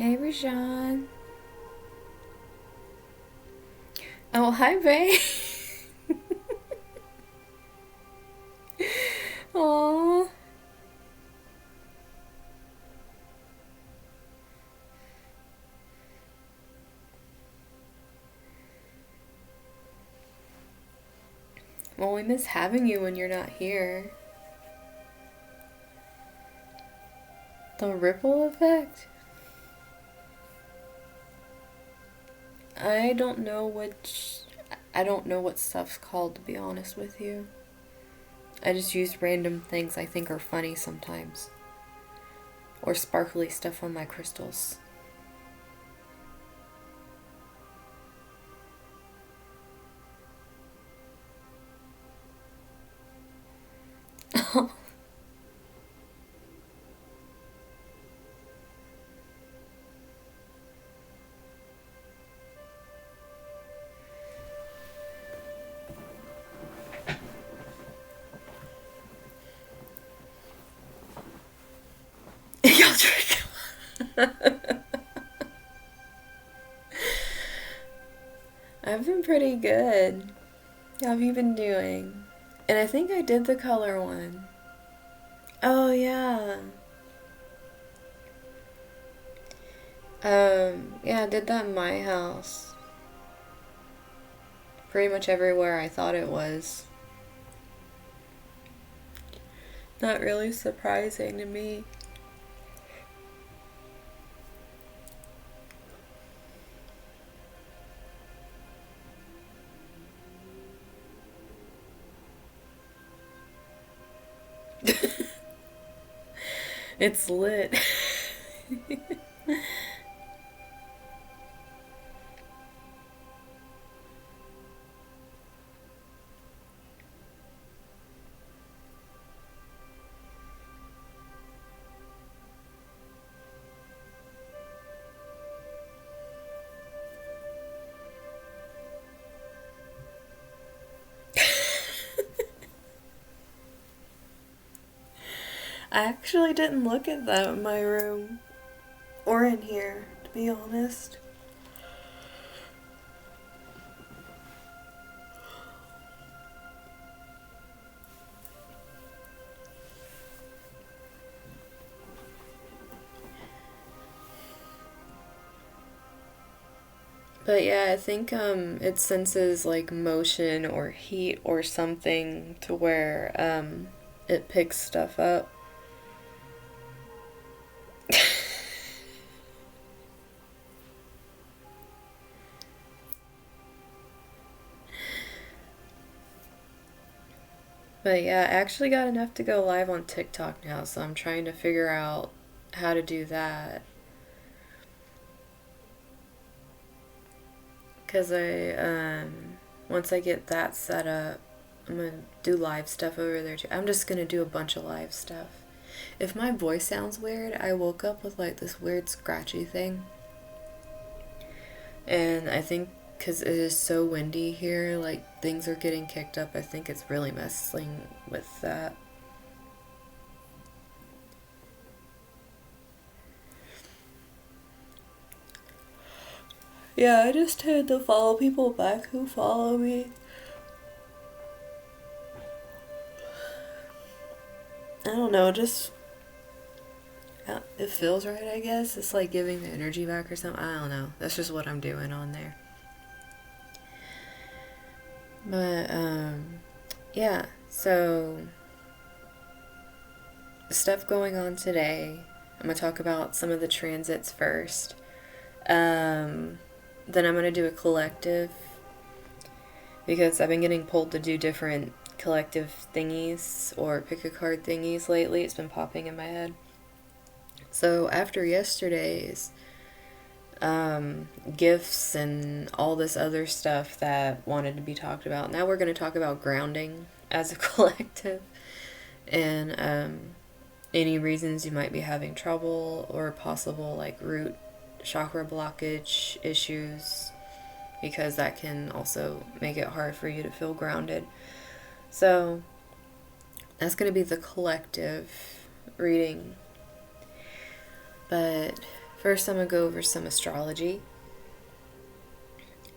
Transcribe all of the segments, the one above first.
Hey, Rashawn. Oh, hi, Ray. Aww. Well, we miss having you when you're not here. The ripple effect? I don't know which. I don't know what stuff's called, to be honest with you. I just use random things I think are funny sometimes. Or sparkly stuff on my crystals. Y'all drink. I've been pretty good. How have you been doing? And I think I did the color one. Oh, yeah. Yeah, I did that in my house. Pretty much everywhere I thought it was. Not really surprising to me. It's lit. I actually didn't look at that in my room. Or in here, to be honest. But yeah, I think it senses like motion or heat or something to where it picks stuff up. But yeah, I actually got enough to go live on TikTok now, so I'm trying to figure out how to do that. Because once I get that set up, I'm gonna do live stuff over there too. I'm just gonna do a bunch of live stuff. If my voice sounds weird, I woke up with like this weird scratchy thing. And I think because it is so windy here, like things are getting kicked up, I think it's really messing with that. Yeah, I just tend to follow people back who follow me. I don't know, just it feels right, I guess. It's like giving the energy back or something. I don't know. That's just what I'm doing on there. But yeah. So stuff going on today. I'm gonna talk about some of the transits first. Then I'm gonna do a collective because I've been getting pulled to do different collective thingies or pick a card thingies lately. It's been popping in my head. So after yesterday's gifts and all this other stuff that wanted to be talked about, now we're going to talk about grounding as a collective and any reasons you might be having trouble or possible like root chakra blockage issues, because that can also make it hard for you to feel grounded. So that's going to be the collective reading. But First, I'm going to go over some astrology.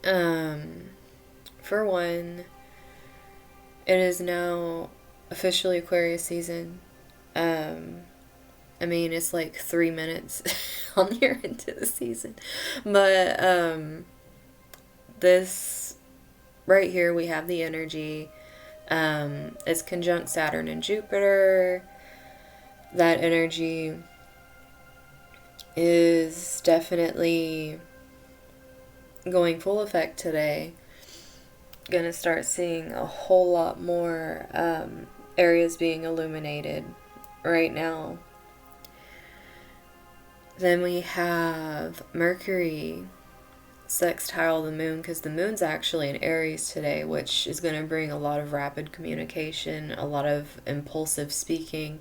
For one, it is now officially Aquarius season. I mean, it's like 3 minutes on your into the season. But this right here, we have the energy. It's conjunct Saturn and Jupiter. That energy is definitely going full effect today. Gonna start seeing a whole lot more areas being illuminated right now. Then we have Mercury sextile the moon, because the moon's actually in Aries today, which is going to bring a lot of rapid communication, a lot of impulsive speaking,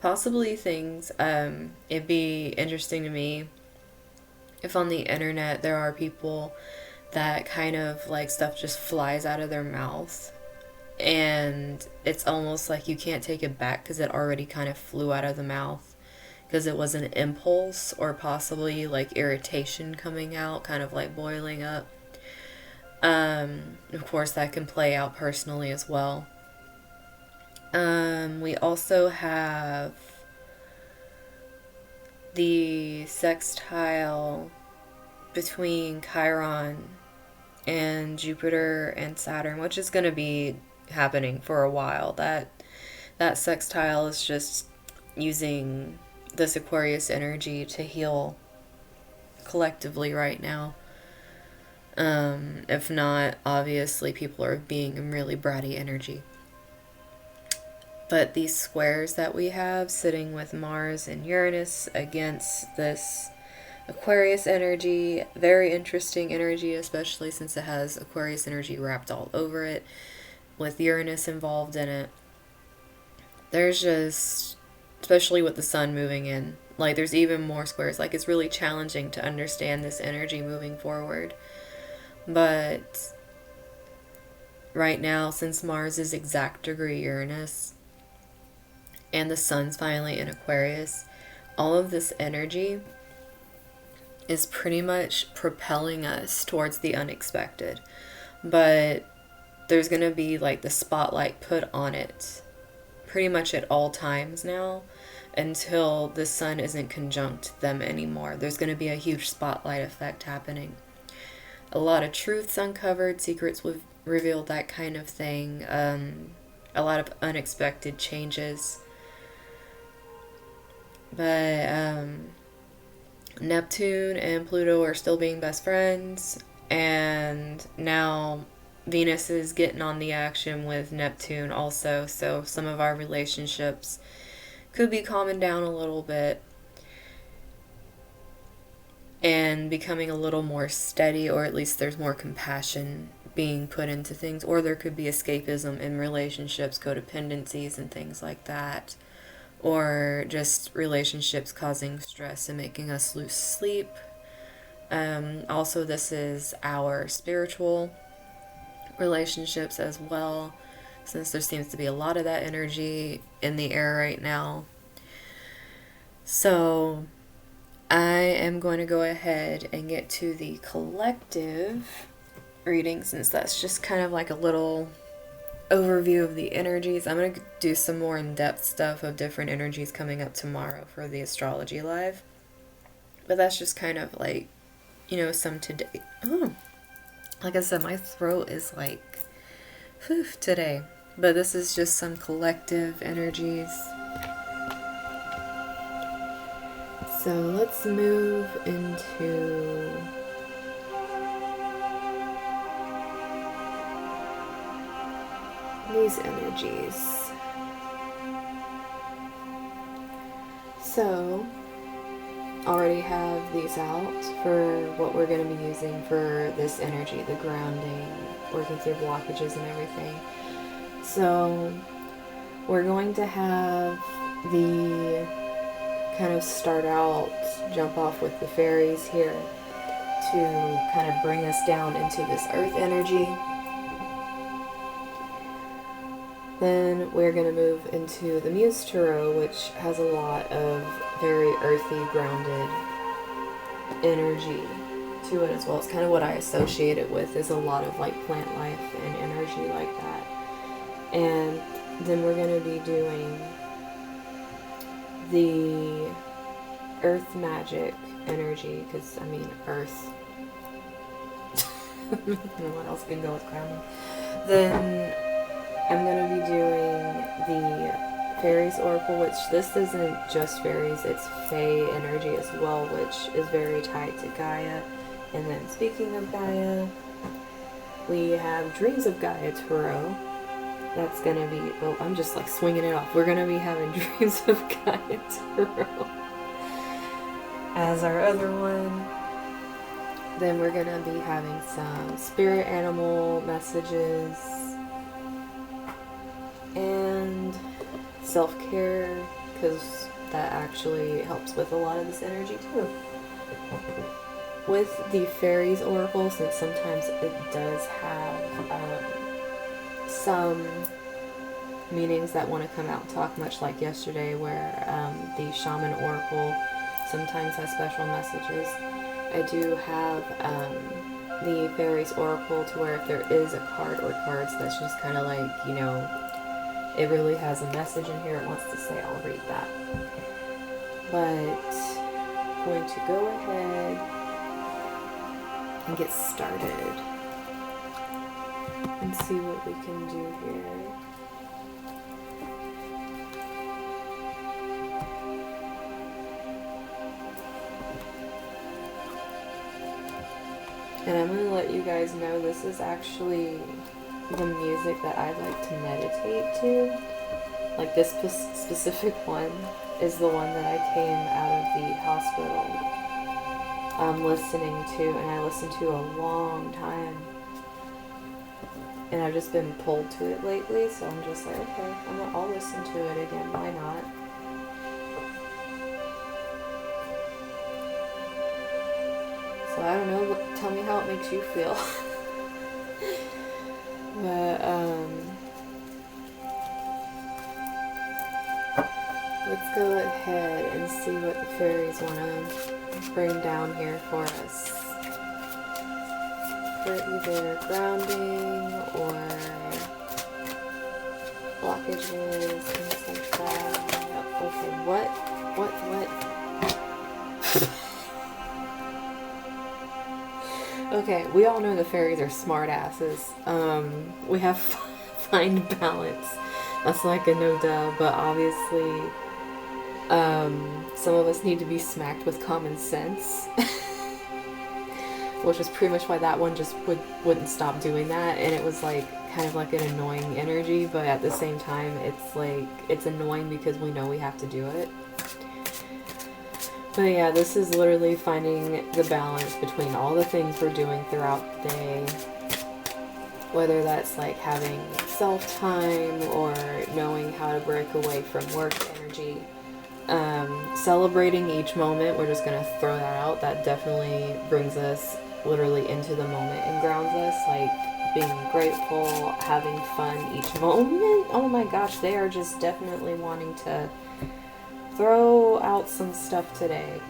possibly things. It'd be interesting to me if on the internet there are people that kind of like stuff just flies out of their mouth and it's almost like you can't take it back because it already kind of flew out of the mouth because it was an impulse or possibly like irritation coming out, kind of like boiling up. Of course, that can play out personally as well. We also have the sextile between Chiron and Jupiter and Saturn, which is going to be happening for a while. That sextile is just using this Aquarius energy to heal collectively right now. If not, obviously people are being in really bratty energy. But these squares that we have sitting with Mars and Uranus against this Aquarius energy, very interesting energy, especially since it has Aquarius energy wrapped all over it with Uranus involved in it. There's just, especially with the sun moving in, like there's even more squares. Like it's really challenging to understand this energy moving forward. But right now, since Mars is exact degree Uranus and the sun's finally in Aquarius, all of this energy is pretty much propelling us towards the unexpected. But there's going to be like the spotlight put on it pretty much at all times now until the sun isn't conjunct them anymore. There's going to be a huge spotlight effect happening. A lot of truths uncovered, secrets revealed, that kind of thing. A lot of unexpected changes. But Neptune and Pluto are still being best friends, and now Venus is getting on the action with Neptune also, so some of our relationships could be calming down a little bit and becoming a little more steady, or at least there's more compassion being put into things, or there could be escapism in relationships, codependencies and things like that, or just relationships causing stress and making us lose sleep. Also, this is our spiritual relationships as well, since there seems to be a lot of that energy in the air right now. So I am going to go ahead and get to the collective reading, since that's just kind of like a little overview of the energies. I'm going to do some more in-depth stuff of different energies coming up tomorrow for the astrology live. But that's just kind of like, some today. Oh, like I said, my throat is like, whew, today. But this is just some collective energies. So let's move into these energies. So, already have these out for what we're going to be using for this energy, the grounding, working through blockages and everything. So, we're going to have the kind of start out, jump off with the fairies here to kind of bring us down into this earth energy. Then we're going to move into the Muse Tarot, which has a lot of very earthy, grounded energy to it as well. It's kind of what I associate it with, is a lot of like plant life and energy like that. And then we're going to be doing the earth magic energy, because I mean earth. What else can go with grounding? Then I'm going to be doing the fairies oracle, which this isn't just fairies, it's fae energy as well, which is very tied to Gaia. And then speaking of Gaia, we have Dreams of Gaia Tarot. That's going to be, oh, I'm just like swinging it off. We're going to be having Dreams of Gaia Tarot as our other one. Then we're going to be having some spirit animal messages and self-care, because that actually helps with a lot of this energy too. With the fairies oracle, since sometimes it does have some meanings that want to come out and talk, much like yesterday where the shaman oracle sometimes has special messages. I do have the fairies oracle to where if there is a card or cards that's just kind of like, you know, it really has a message in here it wants to say, I'll read that. But I'm going to go ahead and get started and see what we can do here. And I'm going to let you guys know this is actually the music that I like to meditate to. Like this specific one is the one that I came out of the hospital listening to, and I listened to a long time. And I've just been pulled to it lately, so I'm just like, okay, I'll listen to it again, why not? So I don't know, tell me how it makes you feel. But, let's go ahead and see what the fairies want to bring down here for us. For either grounding or blockages, things like that. Okay, what? Okay, we all know the fairies are smart asses. We have find balance. That's like a no duh, but obviously some of us need to be smacked with common sense. Which is pretty much why that one just wouldn't stop doing that, and it was like kind of like an annoying energy, but at the same time it's like it's annoying because we know we have to do it. But yeah, this is literally finding the balance between all the things we're doing throughout the day, whether that's like having self-time or knowing how to break away from work energy. Celebrating each moment, we're just going to throw that out. That definitely brings us literally into the moment and grounds us, like being grateful, having fun each moment. Oh my gosh, they are just definitely wanting to throw out some stuff today.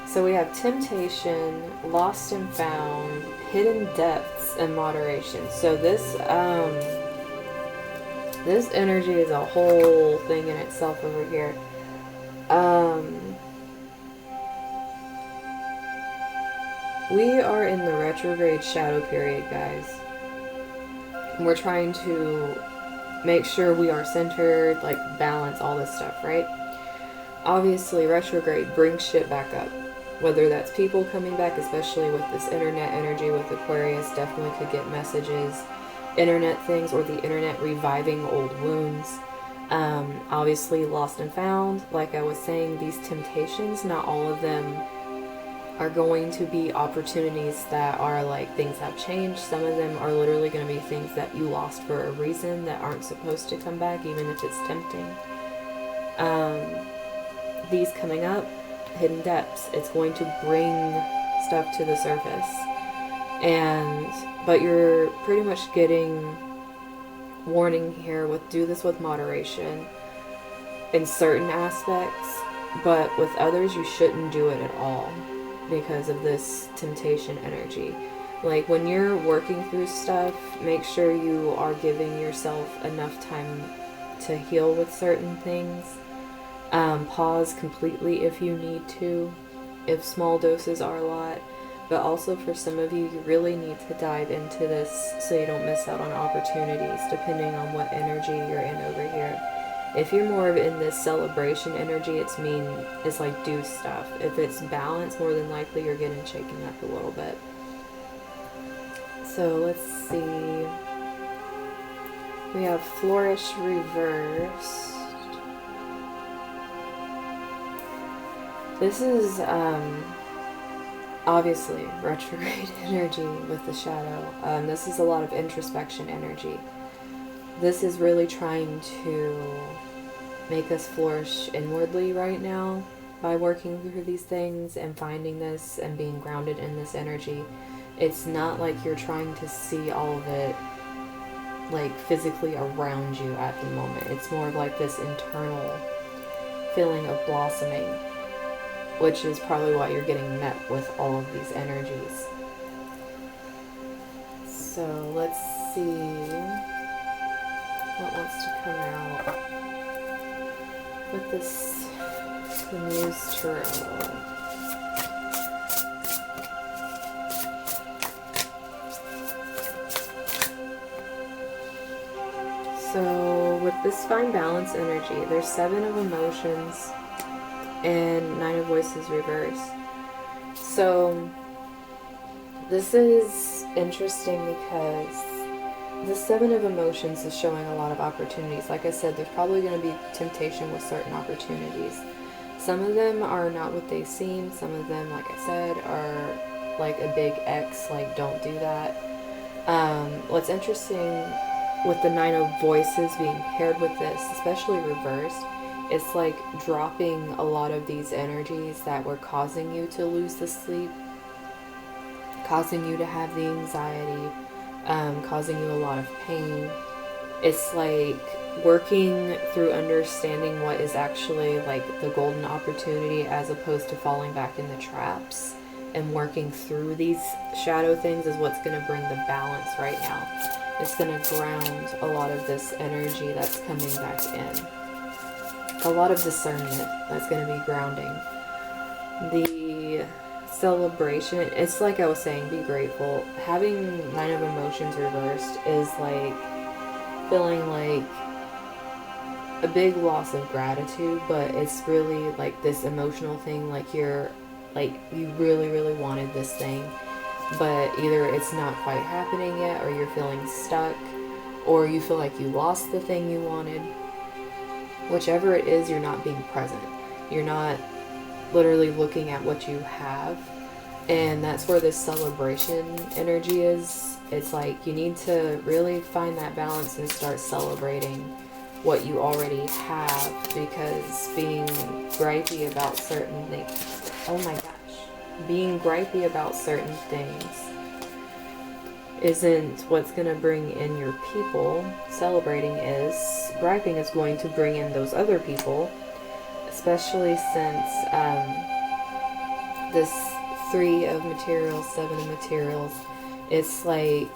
So we have temptation, lost and found, hidden depths, and moderation. So this energy is a whole thing in itself over here. We are in the retrograde shadow period, guys. And we're trying to make sure we are centered, like balance all this stuff, right? Obviously, retrograde brings shit back up. Whether that's people coming back, especially with this internet energy with Aquarius, definitely could get messages, internet things, or the internet reviving old wounds. Obviously, lost and found. Like I was saying, these temptations, not all of them are going to be opportunities that are like things have changed. Some of them are literally going to be things that you lost for a reason that aren't supposed to come back, even if it's tempting. These coming up, hidden depths, it's going to bring stuff to the surface. But you're pretty much getting warning here with do this with moderation in certain aspects, but with others you shouldn't do it at all. because of this temptation energy. Like, when you're working through stuff, make sure you are giving yourself enough time to heal with certain things. Pause completely if you need to, if small doses are a lot. But also, for some of you, you really need to dive into this so you don't miss out on opportunities, depending on what energy you're in over here. If you're more of in this celebration energy, it's like do stuff. If it's balance, more than likely you're getting shaken up a little bit. So let's see. We have flourish reversed. This is obviously retrograde energy with the shadow. This is a lot of introspection energy. This is really trying to make us flourish inwardly right now by working through these things and finding this and being grounded in this energy. It's not like you're trying to see all of it like physically around you at the moment. It's more of like this internal feeling of blossoming, which is probably why you're getting met with all of these energies. So let's see what wants to come out with this, the Muse Tarot. So with this fine balance energy, there's 7 of emotions and 9 of voices reversed. So this is interesting because the 7 of emotions is showing a lot of opportunities. Like I said, there's probably going to be temptation with certain opportunities. Some of them are not what they seem. Some of them, like I said, are like a big X, like don't do that. What's interesting with the 9 of voices being paired with this, especially reversed, it's like dropping a lot of these energies that were causing you to lose the sleep, causing you to have the anxiety, causing you a lot of pain. It's like working through understanding what is actually like the golden opportunity as opposed to falling back in the traps, and working through these shadow things is what's going to bring the balance right now. It's going to ground a lot of this energy that's coming back in. A lot of discernment that's going to be grounding. The celebration, it's like I was saying, be grateful. Having 9 of emotions reversed is like feeling like a big loss of gratitude, but it's really like this emotional thing, like you're like you really, really wanted this thing, but either it's not quite happening yet, or you're feeling stuck, or you feel like you lost the thing you wanted. Whichever it is, you're not being present. You're not literally looking at what you have. And that's where this celebration energy is. It's like you need to really find that balance and start celebrating what you already have, because being gripey about certain things, oh my gosh, being gripey about certain things isn't what's going to bring in your people. Celebrating is. Griping is going to bring in those other people, especially since this 3 of materials, 7 of materials, it's like,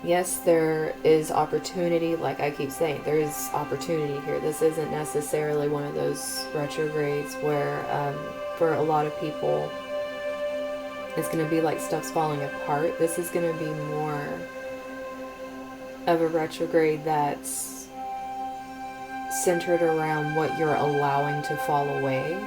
yes, there is opportunity. Like I keep saying, there is opportunity here. This isn't necessarily one of those retrogrades where for a lot of people it's going to be like stuff's falling apart. This is going to be more of a retrograde that's centered around what you're allowing to fall away,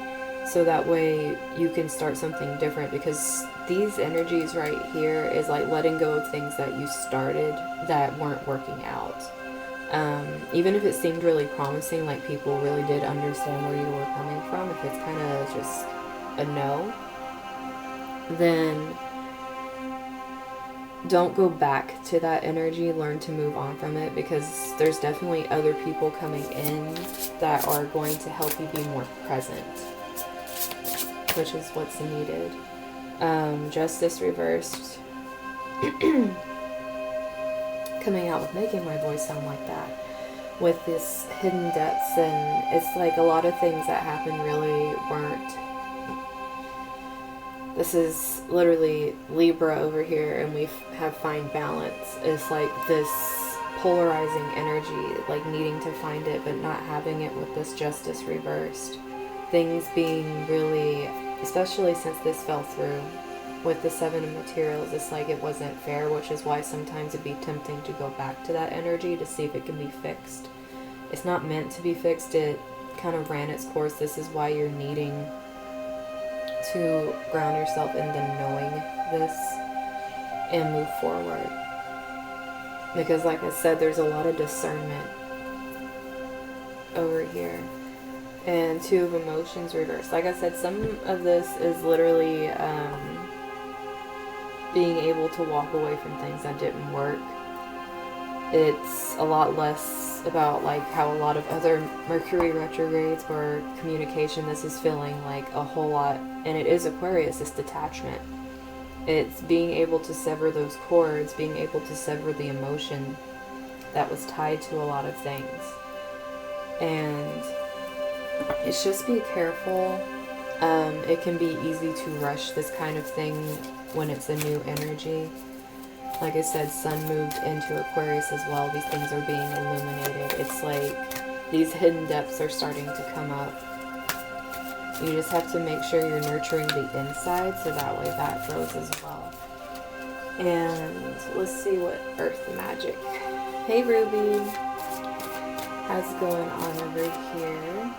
so that way you can start something different, because these energies right here is like letting go of things that you started that weren't working out. Even if it seemed really promising, like people really did understand where you were coming from, if it's kind of just a no, then don't go back to that energy. Learn to move on from it, because there's definitely other people coming in that are going to help you be more present, which is what's needed. Justice reversed. Coming out with making my voice sound like that, with this hidden depths, and it's like a lot of things that happened really weren't This is literally Libra over here, and we have find balance. It's like this polarizing energy, like needing to find it but not having it with this justice reversed. Things being really, especially since this fell through with the Seven of Materials, it's like it wasn't fair, which is why sometimes it'd be tempting to go back to that energy to see if it can be fixed. It's not meant to be fixed. It kind of ran its course. This is why you're needing to ground yourself in the knowing this and move forward. Because like I said, there's a lot of discernment over here. And Two of Emotions reversed. Like I said, some of this is literally being able to walk away from things that didn't work. It's a lot less about like how a lot of other Mercury retrogrades were communication. This is feeling like a whole lot, and it is Aquarius, it's detachment. It's being able to sever those cords, being able to sever the emotion that was tied to a lot of things. And it's just be careful. It can be easy to rush this kind of thing when it's a new energy. Like I said, Sun moved into Aquarius as well. These things are being illuminated. It's like these hidden depths are starting to come up. You just have to make sure you're nurturing the inside so that way that grows as well. And let's see what Earth Magic. Hey Ruby. How's going on over here?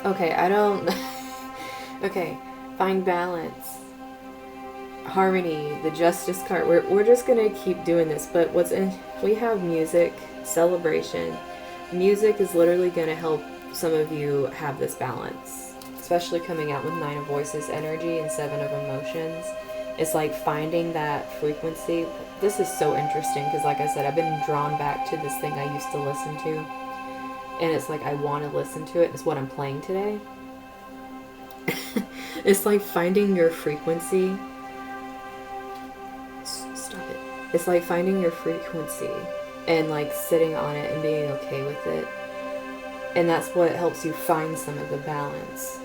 Okay, I don't... Okay, find balance. Harmony, the Justice card. We're just gonna keep doing this, but what's in... We have music, celebration. Music is literally gonna help some of you have this balance. Especially coming out with Nine of Voices energy and Seven of Emotions. It's like finding that frequency. This is so interesting because like I said, I've been drawn back to this thing I used to listen to. And it's like I want to listen to it. It's what I'm playing today. It's like finding your frequency. Stop it. It's like finding your frequency and like sitting on it and being okay with it. And that's what helps you find some of the balance.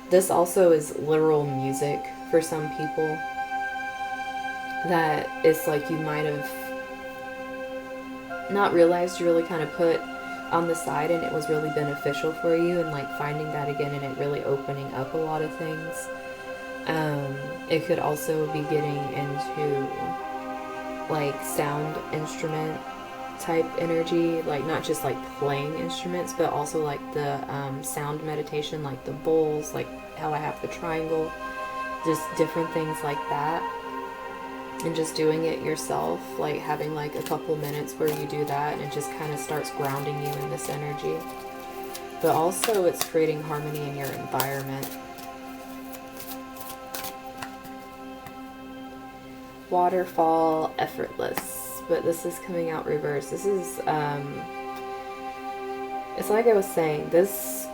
This also is literal music for some people. That it's like you might have not realized you really kind of put on the side and it was really beneficial for you, and like finding that again and it really opening up a lot of things. It could also be getting into like sound instrument type energy, like not just like playing instruments but also like the sound meditation, like the bowls, like how I have the triangle, just different things like that. And just doing it yourself, like having like a couple minutes where you do that and it just kind of starts grounding you in this energy. But also it's creating harmony in your environment. Waterfall, effortless. But this is coming out reverse. This is, it's like I was saying, this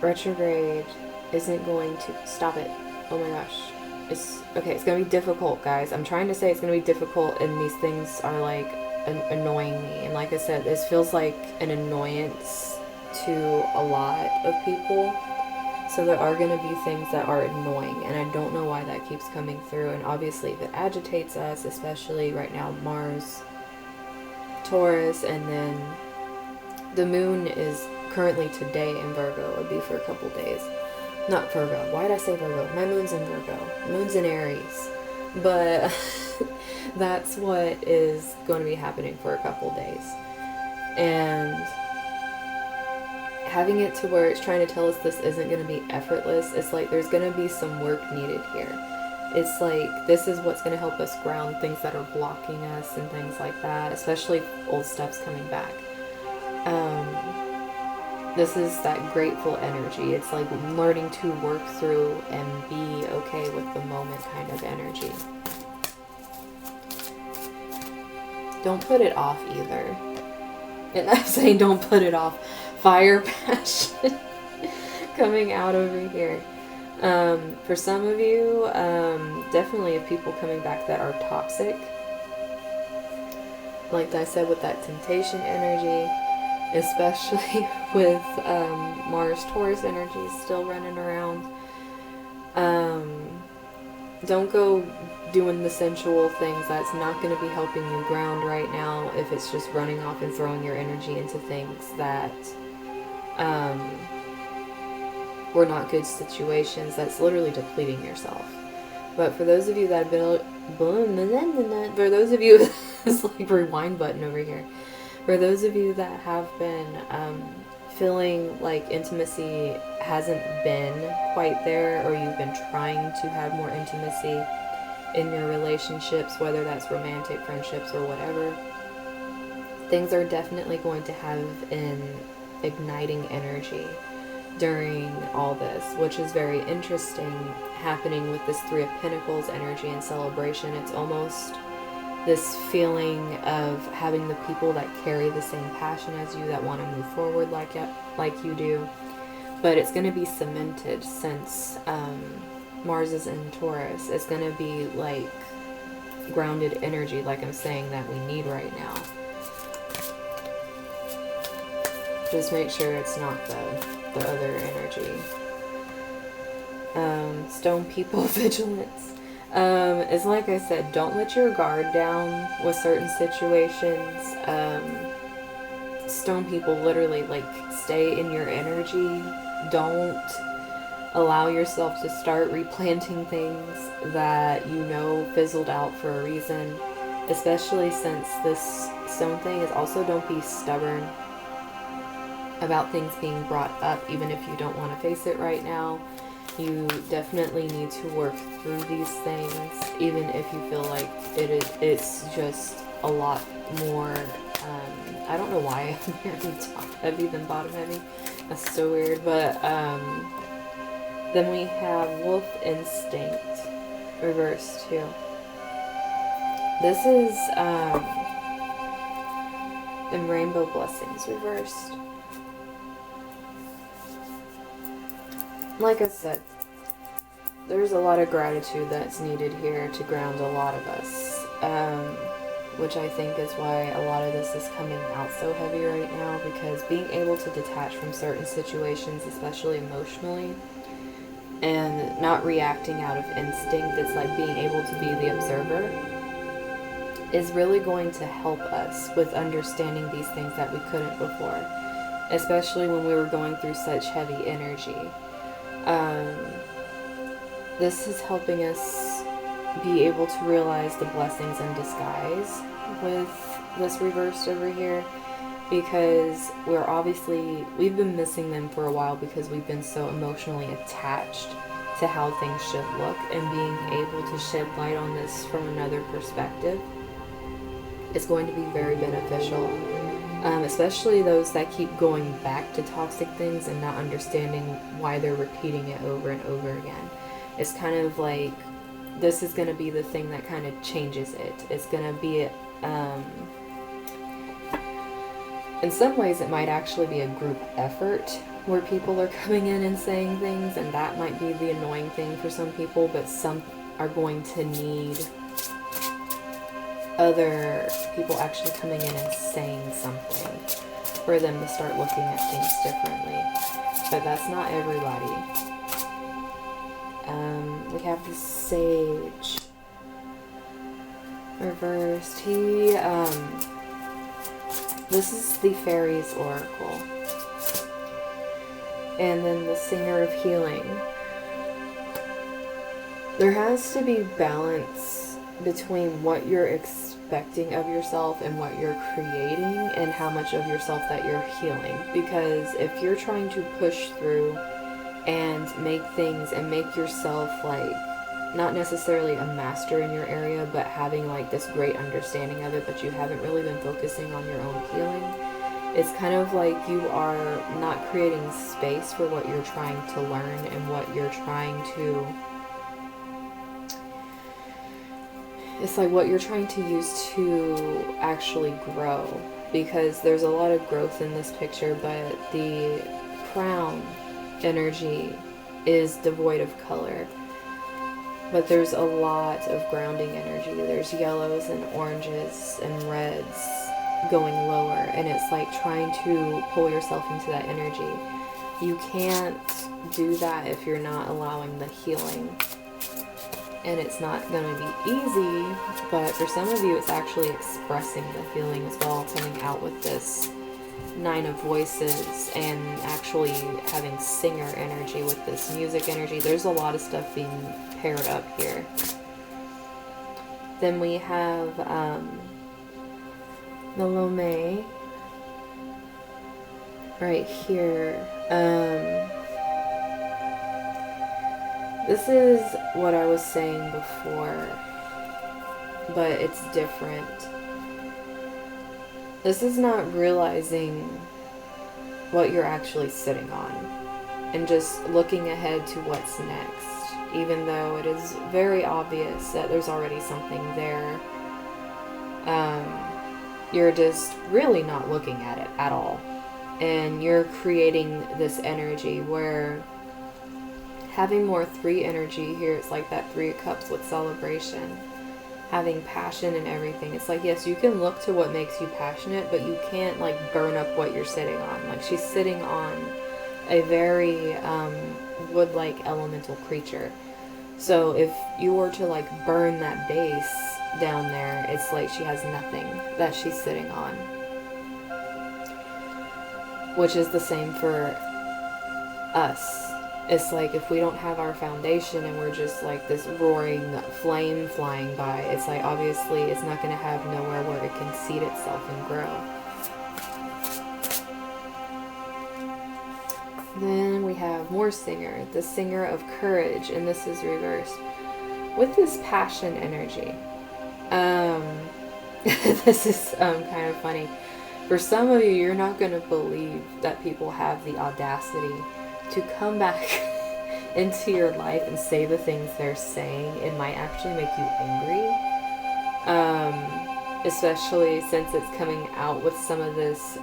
retrograde isn't going to, stop it. Oh my gosh. It's okay, it's gonna be difficult, guys. I'm trying to say it's gonna be difficult, and these things are like annoying me. And like I said, this feels like an annoyance to a lot of people. So there are gonna be things that are annoying, and I don't know why that keeps coming through. And obviously, if it agitates us, especially right now, Mars, Taurus, and then the moon is currently today in Virgo. It'll be for a couple days. Not Virgo. Why did I say Virgo? My moon's in Virgo. Moon's in Aries. But that's what is going to be happening for a couple days. And having it to where it's trying to tell us this isn't going to be effortless, it's like there's going to be some work needed here. It's like this is what's going to help us ground things that are blocking us and things like that, especially old stuff's coming back. This is that grateful energy. It's like learning to work through and be okay with the moment kind of energy. Don't put it off either. And I'm saying don't put it off. Fire passion coming out over here. For some of you, definitely have people coming back that are toxic. Like I said, with that temptation energy. Especially with Mars Taurus energy still running around. Don't go doing the sensual things. That's not going to be helping you ground right now if it's just running off and throwing your energy into things that were not good situations. That's literally depleting yourself. But for those of you that have been, for those of you, it's like rewind button over here. For those of you that have been feeling like intimacy hasn't been quite there, or you've been trying to have more intimacy in your relationships, whether that's romantic, friendships, or whatever, things are definitely going to have an igniting energy during all this, which is very interesting happening with this Three of Pentacles energy and celebration. It's almost this feeling of having the people that carry the same passion as you, that want to move forward like you do. But it's going to be cemented since Mars is in Taurus. It's going to be like grounded energy, like I'm saying, that we need right now. Just make sure it's not the other energy. Stone people vigilance. It's like I said, don't let your guard down with certain situations. Stone people, literally, like, stay in your energy. Don't allow yourself to start replanting things that you know fizzled out for a reason, especially since this stone thing is also, don't be stubborn about things being brought up, even if you don't want to face it right now. You definitely need to work through these things, even if you feel like it's just a lot more, I don't know why I'm hearing top heavy than bottom heavy. That's so weird. But then we have Wolf Instinct reversed too. This is in Rainbow Blessings reversed. Like I said, there's a lot of gratitude that's needed here to ground a lot of us, which I think is why a lot of this is coming out so heavy right now, because being able to detach from certain situations, especially emotionally, and not reacting out of instinct, it's like being able to be the observer, is really going to help us with understanding these things that we couldn't before, especially when we were going through such heavy energy. This is helping us be able to realize the blessings in disguise with this reversed over here, because we've been missing them for a while because we've been so emotionally attached to how things should look, and being able to shed light on this from another perspective is going to be very beneficial. Especially those that keep going back to toxic things and not understanding why they're repeating it over and over again. It's kind of like, this is going to be the thing that kind of changes it. It's going to be, in some ways it might actually be a group effort where people are coming in and saying things, and that might be the annoying thing for some people, but some are going to need other people actually coming in and saying something for them to start looking at things differently. But that's not everybody. We have the Sage reversed. This is the Fairies Oracle. And then the Singer of Healing. There has to be balance between what you're expecting of yourself and what you're creating, and how much of yourself that you're healing. Because if you're trying to push through and make things and make yourself, like, not necessarily a master in your area, but having like this great understanding of it, but you haven't really been focusing on your own healing, it's kind of like you are not creating space for what you're trying to learn and what you're trying to, it's like what you're trying to use to actually grow. Because there's a lot of growth in this picture, but the crown energy is devoid of color. But there's a lot of grounding energy. There's yellows and oranges and reds going lower, and it's like trying to pull yourself into that energy. you can't do that if you're not allowing the healing. And it's not going to be easy, but for some of you, it's actually expressing the healing as well, coming out with this 9 of Voices and actually having singer energy with this music energy. There's a lot of stuff being paired up here. Then we have the Lome right here. This is what I was saying before, but it's different. This is not realizing what you're actually sitting on and just looking ahead to what's next, even though it is very obvious that there's already something there. You're just really not looking at it at all. And you're creating this energy where having more 3 energy here, it's like that 3 of Cups with celebration, having passion and everything. It's like, yes, you can look to what makes you passionate, but you can't like burn up what you're sitting on. Like she's sitting on a very wood-like elemental creature. So if you were to like burn that base down there, it's like she has nothing that she's sitting on. Which is the same for us. It's like if we don't have our foundation and we're just like this roaring flame flying by, it's like obviously it's not going to have nowhere where it can seed itself and grow. Then we have more singer, the singer of courage, and this is reversed. With this passion energy, this is kind of funny. For some of you, you're not going to believe that people have the audacity to come back into your life and say the things they're saying. It might actually make you angry, especially since it's coming out with some of this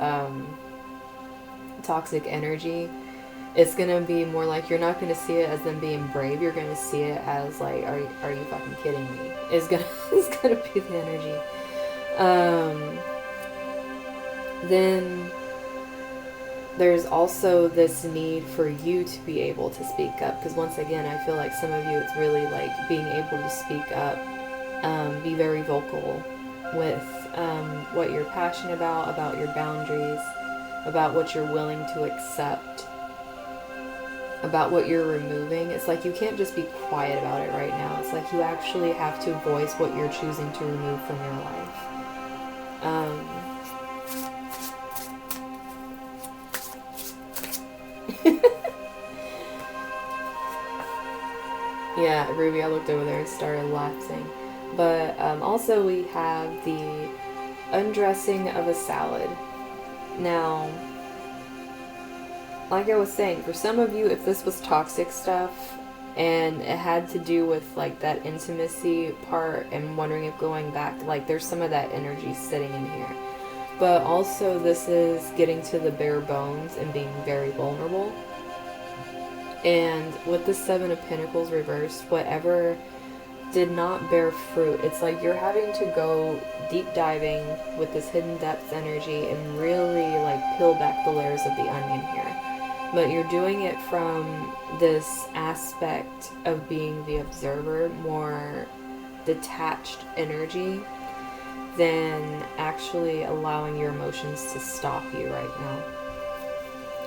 toxic energy. It's going to be more like, you're not going to see it as them being brave. You're going to see it as like, are you fucking kidding me? It's going to be the energy. Then there's also this need for you to be able to speak up, because once again, I feel like some of you, it's really like being able to speak up, be very vocal with what you're passionate about your boundaries, about what you're willing to accept, about what you're removing. It's like you can't just be quiet about it right now. It's like you actually have to voice what you're choosing to remove from your life. Yeah, Ruby, I looked over there and started laughing. But also we have the undressing of a salad. Now, like I was saying, for some of you, if this was toxic stuff and it had to do with like that intimacy part and wondering if going back, like there's some of that energy sitting in here. But also this is getting to the bare bones and being very vulnerable. And with the 7 of Pentacles reversed, whatever did not bear fruit, it's like you're having to go deep diving with this hidden depths energy and really like peel back the layers of the onion here. But you're doing it from this aspect of being the observer, more detached energy, than actually allowing your emotions to stop you right now.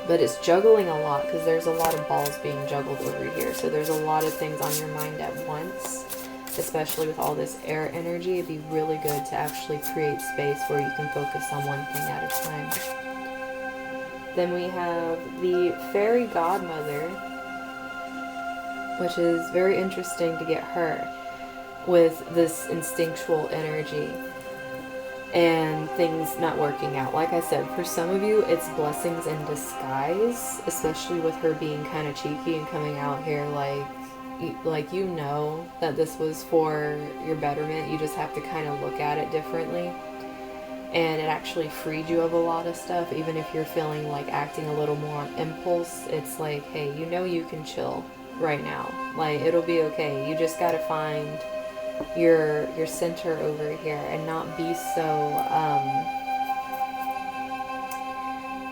But it's juggling a lot, because there's a lot of balls being juggled over here. So there's a lot of things on your mind at once, especially with all this air energy. It'd be really good to actually create space where you can focus on one thing at a time. Then we have the fairy godmother, which is very interesting to get her with this instinctual energy and things not working out. Like I said, for some of you, it's blessings in disguise, especially with her being kind of cheeky and coming out here like you know that this was for your betterment. You just have to kind of look at it differently. And it actually freed you of a lot of stuff. Even if you're feeling like acting a little more on impulse, it's like, hey, you know you can chill right now. Like, it'll be okay. You just gotta find your center over here and not be so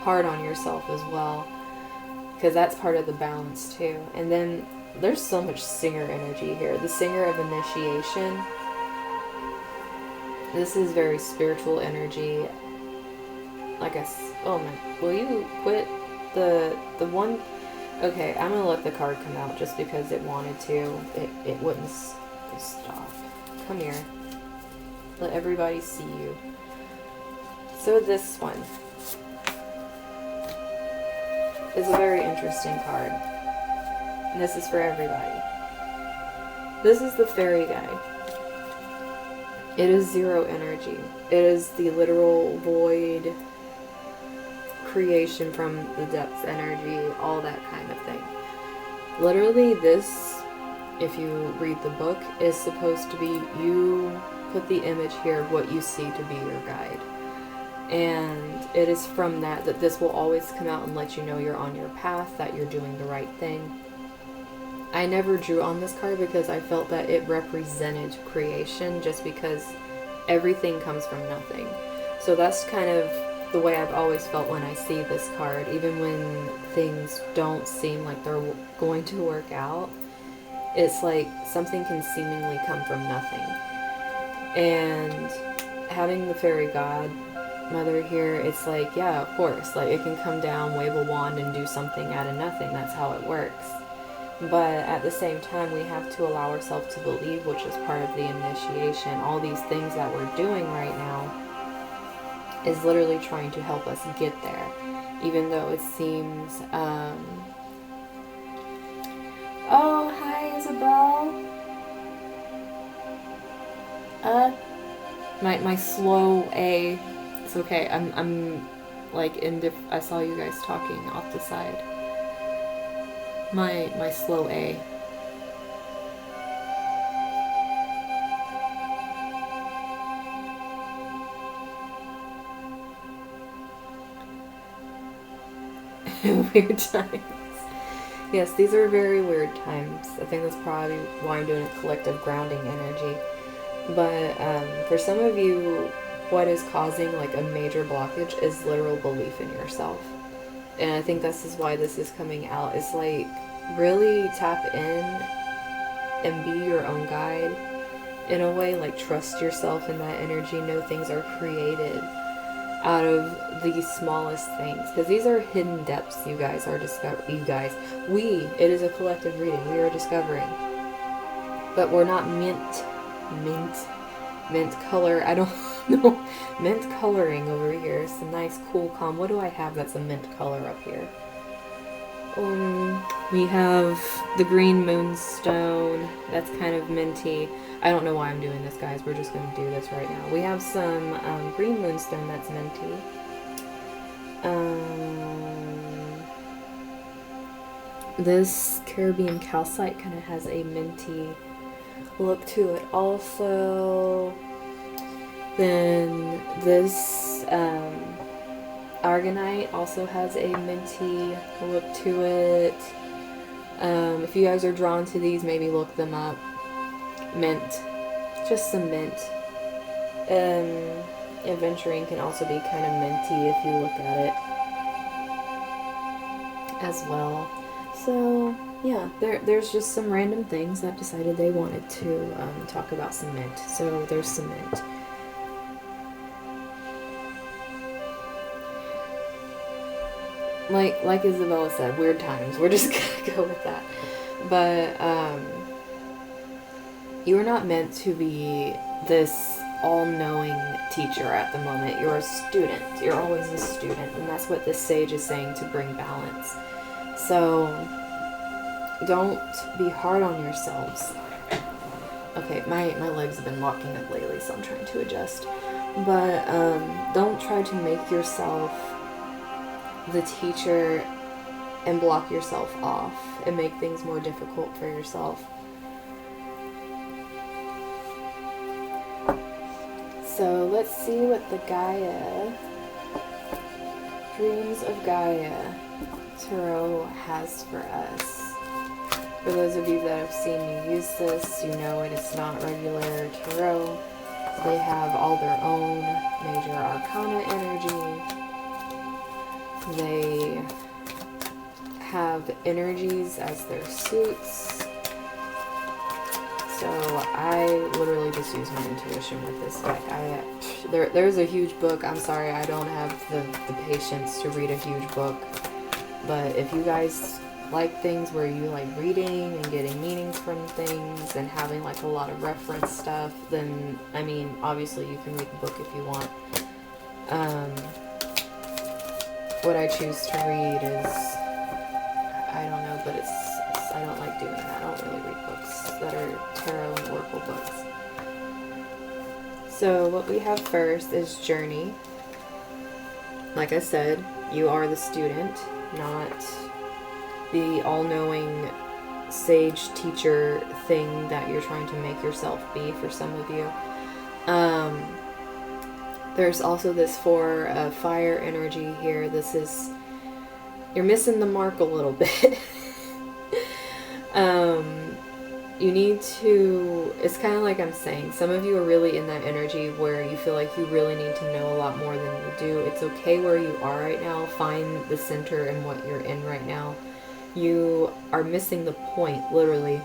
hard on yourself as well. because that's part of the balance too. And then there's so much singer energy here. The singer of initiation. This is very spiritual energy. Like oh my, will you quit the one? Okay, I'm gonna let the card come out just because it wanted to. It wouldn't stop. Come here. Let everybody see you. So this one is a very interesting card. And this is for everybody. This is the fairy guy. It is 0 energy. It is the literal void creation from the depths energy, all that kind of thing. Literally this, if you read the book, is supposed to be, you put the image here of what you see to be your guide. And it is from that this will always come out and let you know you're on your path, that you're doing the right thing. I never drew on this card because I felt that it represented creation, just because everything comes from nothing. So that's kind of the way I've always felt when I see this card, even when things don't seem like they're going to work out. It's like something can seemingly come from nothing. And having the fairy god mother here, it's like, yeah, of course, like it can come down, wave a wand, and do something out of nothing. That's how it works. But at the same time, we have to allow ourselves to believe, which is part of the initiation. All these things that we're doing right now is literally trying to help us get there, even though it seems oh, hi Isabel. My slow A. It's okay. I'm like I saw you guys talking off the side. My slow A. Weird times. Yes, these are very weird times. I think that's probably why I'm doing a collective grounding energy. But for some of you, what is causing like a major blockage is literal belief in yourself. And I think this is why this is coming out. It's like, really tap in and be your own guide. In a way, like trust yourself in that energy. Know things are created out of the smallest things. Because these are hidden depths you guys are discovering. It is a collective reading. We are discovering. But we're not mint color. I don't know. Mint coloring over here. Some nice, cool, calm. What do I have that's a mint color up here? We have the green moonstone. That's kind of minty. I don't know why I'm doing this, guys. We're just going to do this right now. We have some green moonstone that's minty. This Caribbean calcite kind of has a minty look to it also. Then this Argonite also has a minty look to it. If you guys are drawn to these, maybe look them up. Mint. Just some mint. Aventurine can also be kind of minty if you look at it as well. So, yeah, there's just some random things that decided they wanted to talk about some mint. So there's some mint. Like Isabella said, weird times. We're just gonna go with that. But you are not meant to be this all-knowing teacher at the moment. You're a student. You're always a student, and that's what this sage is saying, to bring balance. So don't be hard on yourselves. Okay, my legs have been locking up lately, so I'm trying to adjust. But don't try to make yourself the teacher and block yourself off and make things more difficult for yourself. So let's see what the Gaia, Dreams of Gaia Tarot has for us. For those of you that have seen me use this, you know it is not regular tarot. They have all their own major arcana energy. They have energies as their suits. So I literally just use my intuition with this deck. There's a huge book. I'm sorry, I don't have the patience to read a huge book. But if you guys like things where you like reading and getting meanings from things and having like a lot of reference stuff, then, I mean, obviously you can read the book if you want. What I choose to read is, I don't know, but I don't like doing that. I don't really read books that are tarot and oracle books. So what we have first is Journey. Like I said, you are the student, not the all-knowing sage teacher thing that you're trying to make yourself be for some of you. There's also this Four of Fire energy here. This is, you're missing the mark a little bit. You need to, it's kind of like I'm saying, some of you are really in that energy where you feel like you really need to know a lot more than you do. It's okay where you are right now. Find the center in what you're in right now. You are missing the point, literally,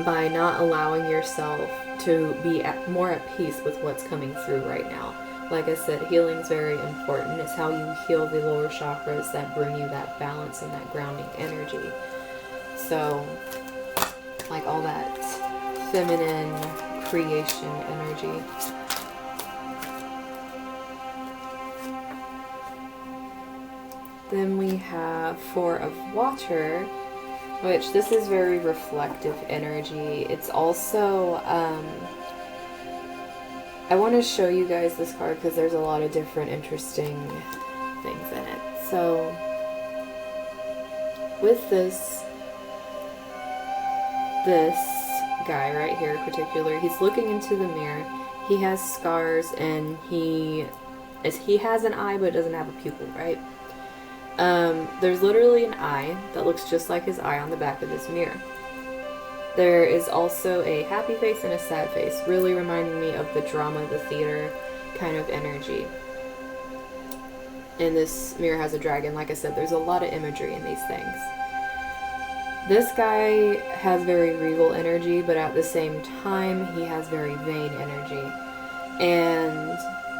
by not allowing yourself to be more at peace with what's coming through right now. Like I said, healing is very important. It's how you heal the lower chakras that bring you that balance and that grounding energy. So, like all that feminine creation energy. Then we have Four of Water, which this is very reflective energy. It's also, I want to show you guys this card because there's a lot of different interesting things in it. So, with this guy right here in particular, he's looking into the mirror. He has scars and he has an eye but doesn't have a pupil, right? There's literally an eye that looks just like his eye on the back of this mirror. There is also a happy face and a sad face, really reminding me of the drama, the theater kind of energy. And this mirror has a dragon. Like I said, there's a lot of imagery in these things. This guy has very regal energy, but at the same time, he has very vain energy. And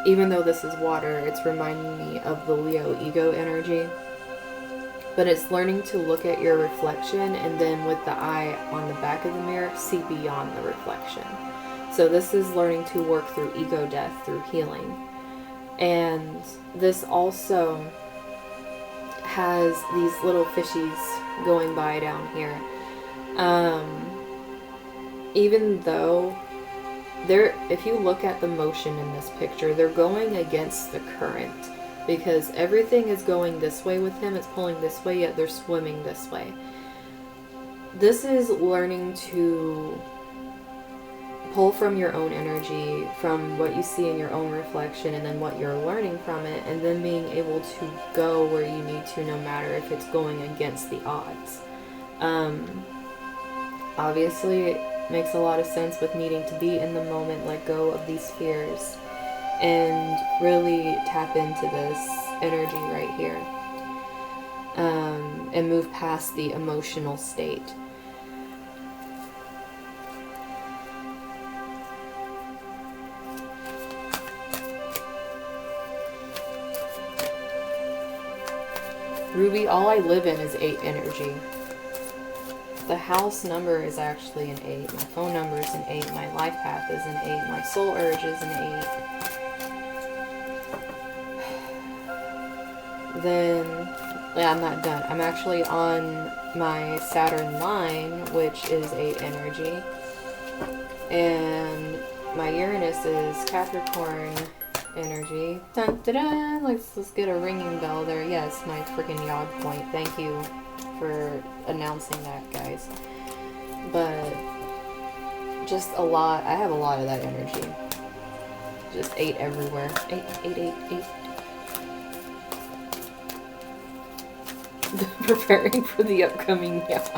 even though this is water, it's reminding me of the Leo ego energy. But it's learning to look at your reflection and then with the eye on the back of the mirror, see beyond the reflection. So this is learning to work through ego death, through healing. And this also has these little fishies going by down here. Even though if you look at the motion in this picture, they're going against the current because everything is going this way with him. It's pulling this way, yet they're swimming this way. This is learning to pull from your own energy, from what you see in your own reflection, and then what you're learning from it, and then being able to go where you need to, no matter if it's going against the odds. Obviously, it makes a lot of sense with needing to be in the moment, let go of these fears, and really tap into this energy right here, and move past the emotional state. Ruby, all I live in is 8 energy. The house number is actually an 8. My phone number is an 8. My life path is an 8. My soul urge is an 8. Then, yeah, I'm not done. I'm actually on my Saturn line, which is 8 energy. And my Uranus is Capricorn energy. Dun, dun, dun. Let's get a ringing bell there. Yes, my freaking yod point. Thank you for announcing that, guys. But just a lot. I have a lot of that energy. Just 8 everywhere. 8, 8, 8, 8. Preparing for the upcoming yachts.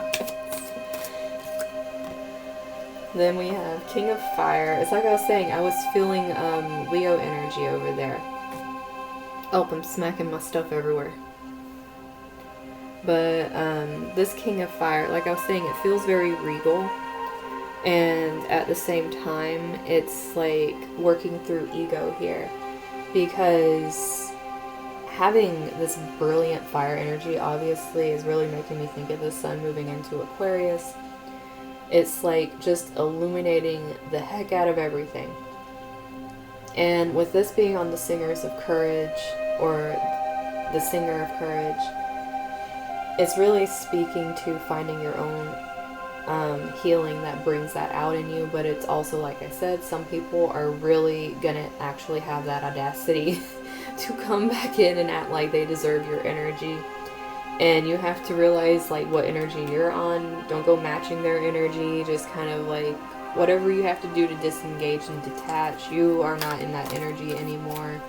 Then we have King of Fire. It's like I was saying, I was feeling Leo energy over there. Oh, I'm smacking my stuff everywhere. But this King of Fire, like I was saying, it feels very regal. And at the same time, it's like working through ego here. Because having this brilliant fire energy obviously is really making me think of the sun moving into Aquarius. It's like just illuminating the heck out of everything. And with this being on the Singers of Courage, or the Singer of Courage, it's really speaking to finding your own healing that brings that out in you. But it's also, like I said, some people are really gonna actually have that audacity to come back in and act like they deserve your energy. And you have to realize like what energy you're on. Don't go matching their energy. Just kind of like whatever you have to do to disengage and detach. You are not in that energy anymore.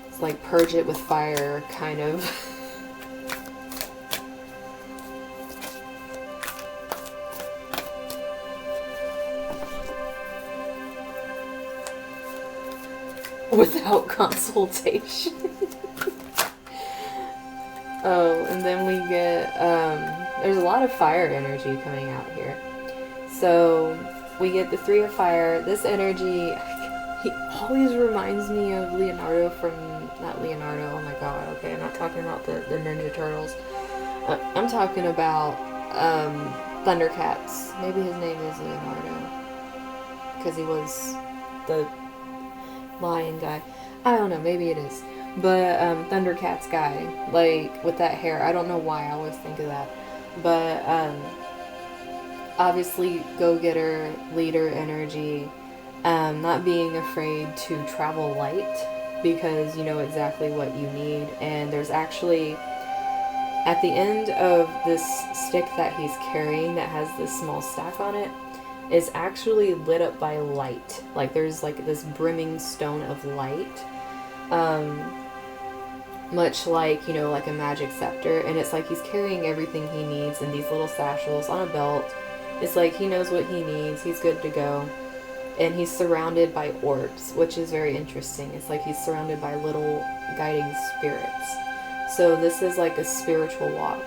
It's like purge it with fire, kind of. Without consultation. Oh, and then we get, there's a lot of fire energy coming out here. So, we get the Three of Fire. This energy, he always reminds me of Leonardo from, not Leonardo, oh my god, okay, I'm not talking about the Ninja Turtles. I'm talking about, Thundercats. Maybe his name is Leonardo. Because he was the lion guy. I don't know, maybe it is. But Thundercats guy, like with that hair. I don't know why I always think of that. But obviously go-getter, leader energy, not being afraid to travel light because you know exactly what you need. And there's actually, at the end of this stick that he's carrying that has this small stack on it, is actually lit up by light. Like there's like this brimming stone of light. Much like, you know, like a magic scepter. And it's like he's carrying everything he needs in these little satchels on a belt. It's like he knows what he needs. He's good to go. And he's surrounded by orbs, which is very interesting. It's like he's surrounded by little guiding spirits. So this is like a spiritual walk.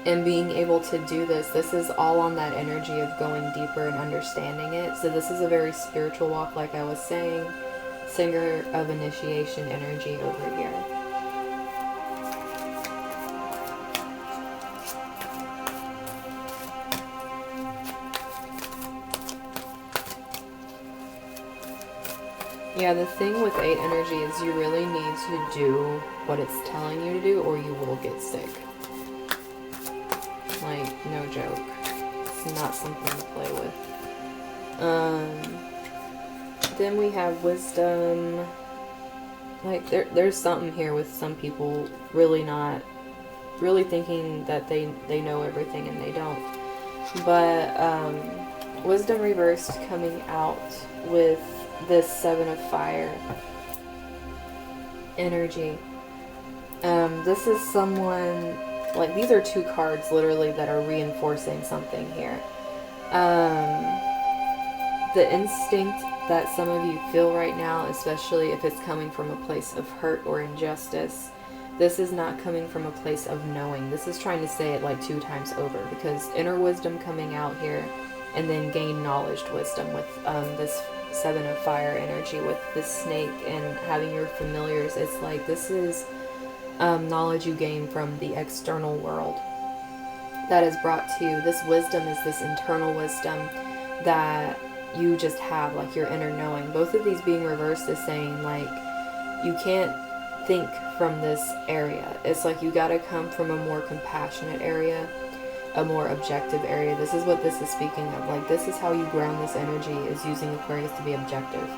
And being able to do this is all on that energy of going deeper and understanding it. So this is a very spiritual walk, like I was saying. Singer of initiation energy over here. Yeah, the thing with 8 energy is you really need to do what it's telling you to do or you will get sick. Like, no joke. It's not something to play with. Then we have wisdom. Like, there's something here with some people really thinking that they know everything and they don't. But, wisdom reversed coming out with this 7 of Fire energy. This is someone, like, these are 2 cards literally that are reinforcing something here. The instinct that some of you feel right now, especially if it's coming from a place of hurt or injustice, this is not coming from a place of knowing. This is trying to say it like 2 times over, because inner wisdom coming out here, and then gain knowledge wisdom with this 7 of Fire energy with this snake and having your familiars. It's like this is knowledge you gain from the external world that is brought to you. This wisdom is this internal wisdom that you just have, like your inner knowing. Both of these being reversed is saying like you can't think from this area. It's like you gotta come from a more compassionate area, a more objective area. This is what this is speaking of. Like this is how you ground this energy, is using Aquarius to be objective.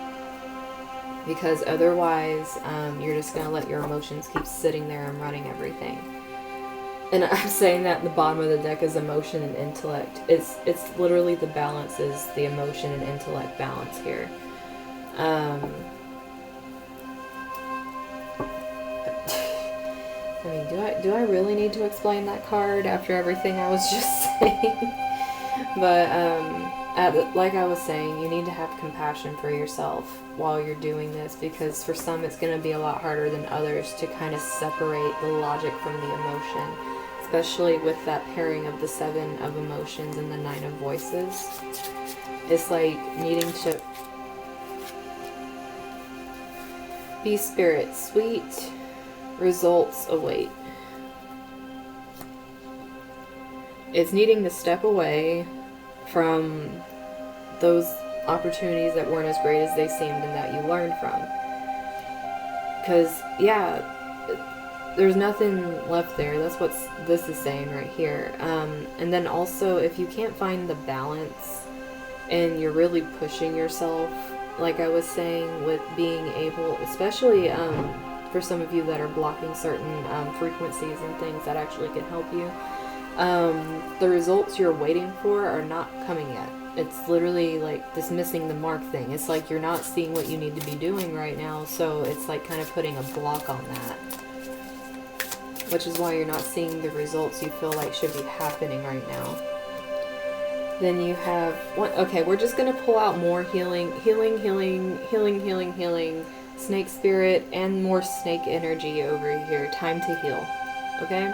Because otherwise, you're just gonna let your emotions keep sitting there and running everything. And I'm saying that the bottom of the deck is emotion and intellect. It's literally the balance is the emotion and intellect balance here. I mean, do I really need to explain that card after everything I was just saying? But like I was saying, you need to have compassion for yourself while you're doing this, because for some it's going to be a lot harder than others to kind of separate the logic from the emotion, especially with that pairing of the 7 of emotions and the 9 of voices. It's like needing to be spirit, sweet results await. It's needing to step away from those opportunities that weren't as great as they seemed and that you learned from. Because, yeah, there's nothing left there. That's what this is saying right here. And then also, if you can't find the balance and you're really pushing yourself, like I was saying, with being able, especially for some of you that are blocking certain frequencies and things that actually can help you, the results you're waiting for are not coming yet. It's literally like this missing the mark thing. It's like you're not seeing what you need to be doing right now, so it's like kind of putting a block on that. Which is why you're not seeing the results you feel like should be happening right now. Then you have, okay, we're just going to pull out more healing, snake spirit, and more snake energy over here. Time to heal, okay?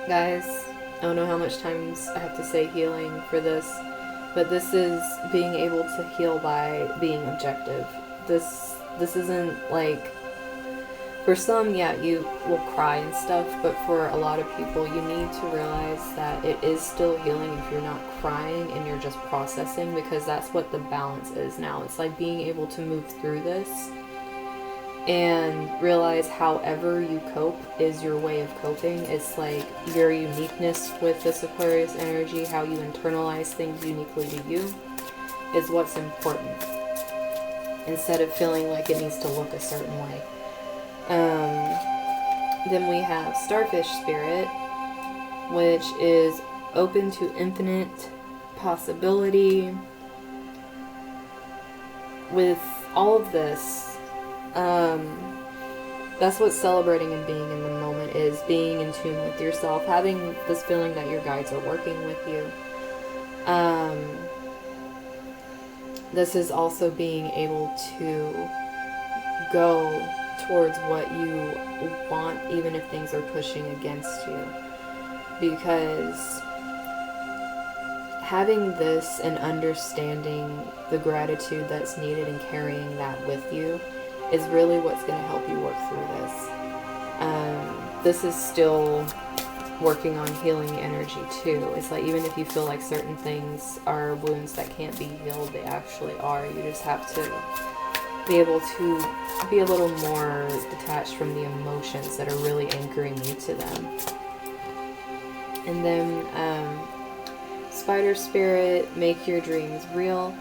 Guys, I don't know how much times I have to say healing for this, but this is being able to heal by being objective. This isn't like, for some, yeah, you will cry and stuff, but for a lot of people, you need to realize that it is still healing if you're not crying and you're just processing, because that's what the balance is now. It's like being able to move through this and realize however you cope is your way of coping. It's like your uniqueness with this Aquarius energy, how you internalize things uniquely to you, is what's important, instead of feeling like it needs to look a certain way. Then we have Starfish Spirit, which is open to infinite possibility. With all of this, that's what celebrating and being in the moment is, being in tune with yourself, having this feeling that your guides are working with you. This is also being able to go towards what you want, even if things are pushing against you. Because having this and understanding the gratitude that's needed and carrying that with you is really what's going to help you work through this. This is still working on healing energy too. It's like, even if you feel like certain things are wounds that can't be healed, they actually are. You just have to be able to be a little more detached from the emotions that are really anchoring you to them. And then Spider Spirit, make your dreams real.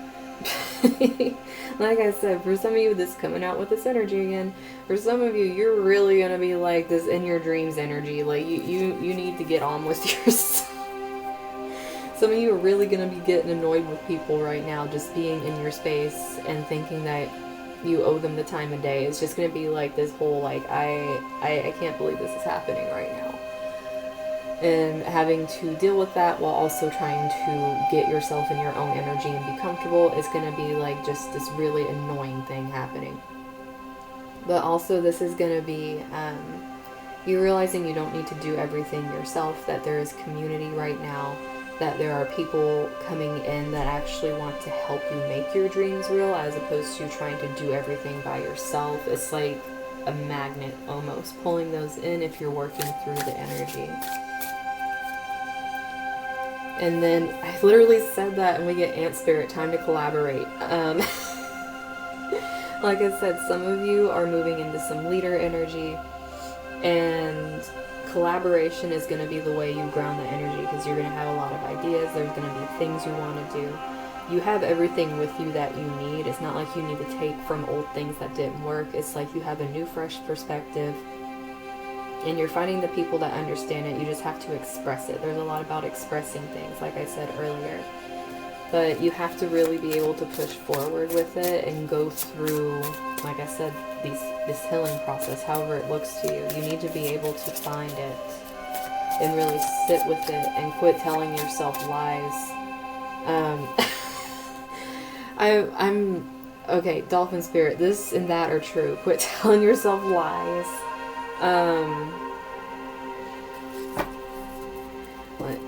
Like I said, for some of you, this coming out with this energy again, for some of you, you're really gonna be like this in your dreams energy. Like you need to get on with yourself. Some of you are really gonna be getting annoyed with people right now, just being in your space and thinking that you owe them the time of day. It's just going to be like this whole like, I can't believe this is happening right now, and having to deal with that while also trying to get yourself in your own energy and be comfortable is going to be like just this really annoying thing happening. But also this is going to be you realizing you don't need to do everything yourself, that there is community right now, that there are people coming in that actually want to help you make your dreams real, as opposed to trying to do everything by yourself. It's like a magnet almost, pulling those in if you're working through the energy. And then I literally said that and we get Ant Spirit, time to collaborate. Like I said, some of you are moving into some leader energy, and collaboration is going to be the way you ground the energy, because you're going to have a lot of ideas. There's going to be things you want to do. You have everything with you that you need. It's not like you need to take from old things that didn't work. It's like you have a new, fresh perspective, and you're finding the people that understand it. You just have to express it. There's a lot about expressing things, like I said earlier. But you have to really be able to push forward with it and go through, like I said, this healing process, however it looks to you. You need to be able to find it and really sit with it and quit telling yourself lies Um, I'm okay. Dolphin spirit. This and that are true. Quit telling yourself lies.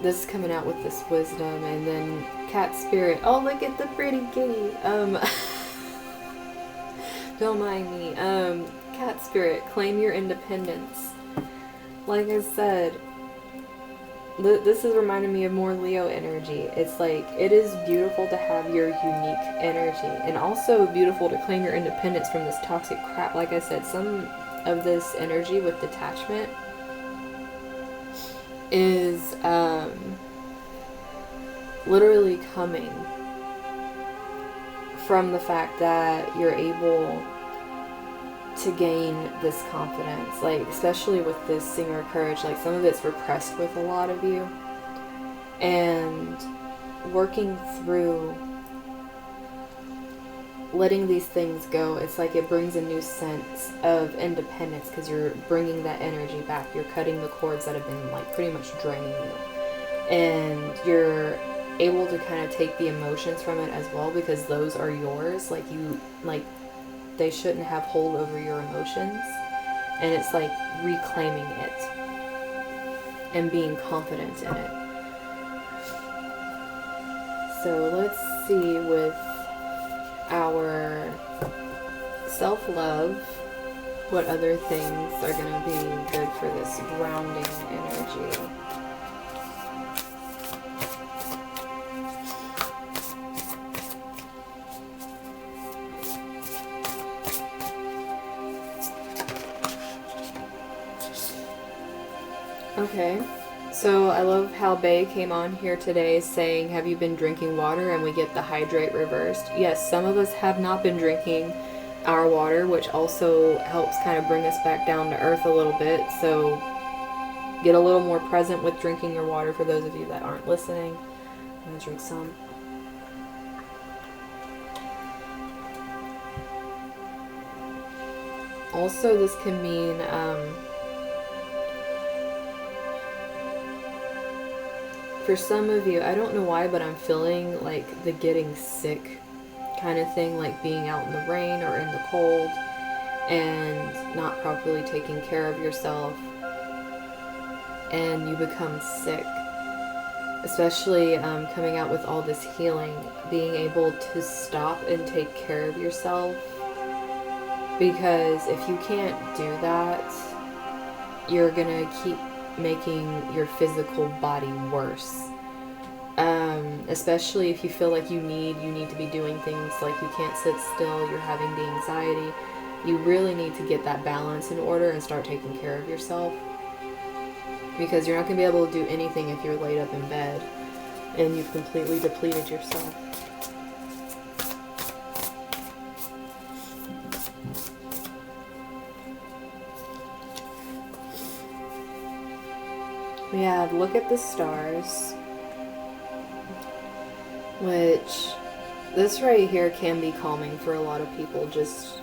This is coming out with this wisdom, and then cat spirit. Oh, look at the pretty kitty. Don't mind me. Cat spirit, claim your independence. Like I said, this is reminding me of more Leo energy. It's like, it is beautiful to have your unique energy, and also beautiful to claim your independence from this toxic crap. Like I said, some of this energy with detachment is literally coming from the fact that you're able to gain this confidence, like especially with this singer courage. Like some of it's repressed with a lot of you, and working through letting these things go, it's like it brings a new sense of independence because you're bringing that energy back. You're cutting the cords that have been like pretty much draining you, and you're able to kind of take the emotions from it as well, because those are yours. Like they shouldn't have hold over your emotions, and it's like reclaiming it and being confident in it. So let's see with our self-love, what other things are going to be good for this grounding energy. Okay, so I love how Bae came on here today saying, have you been drinking water? And we get the hydrate reversed. Yes, some of us have not been drinking our water, which also helps kind of bring us back down to earth a little bit. So get a little more present with drinking your water for those of you that aren't listening. I'm going to drink some. Also, this can mean for some of you, I don't know why, but I'm feeling like the getting sick kind of thing, like being out in the rain or in the cold and not properly taking care of yourself, and you become sick. Especially coming out with all this healing, being able to stop and take care of yourself, because if you can't do that, you're gonna keep making your physical body worse. Especially if you feel like you need to be doing things, like you can't sit still, you're having the anxiety. You really need to get that balance in order and start taking care of yourself, because you're not going to be able to do anything if you're laid up in bed and you've completely depleted yourself. We have look at the stars, which this right here can be calming for a lot of people. Just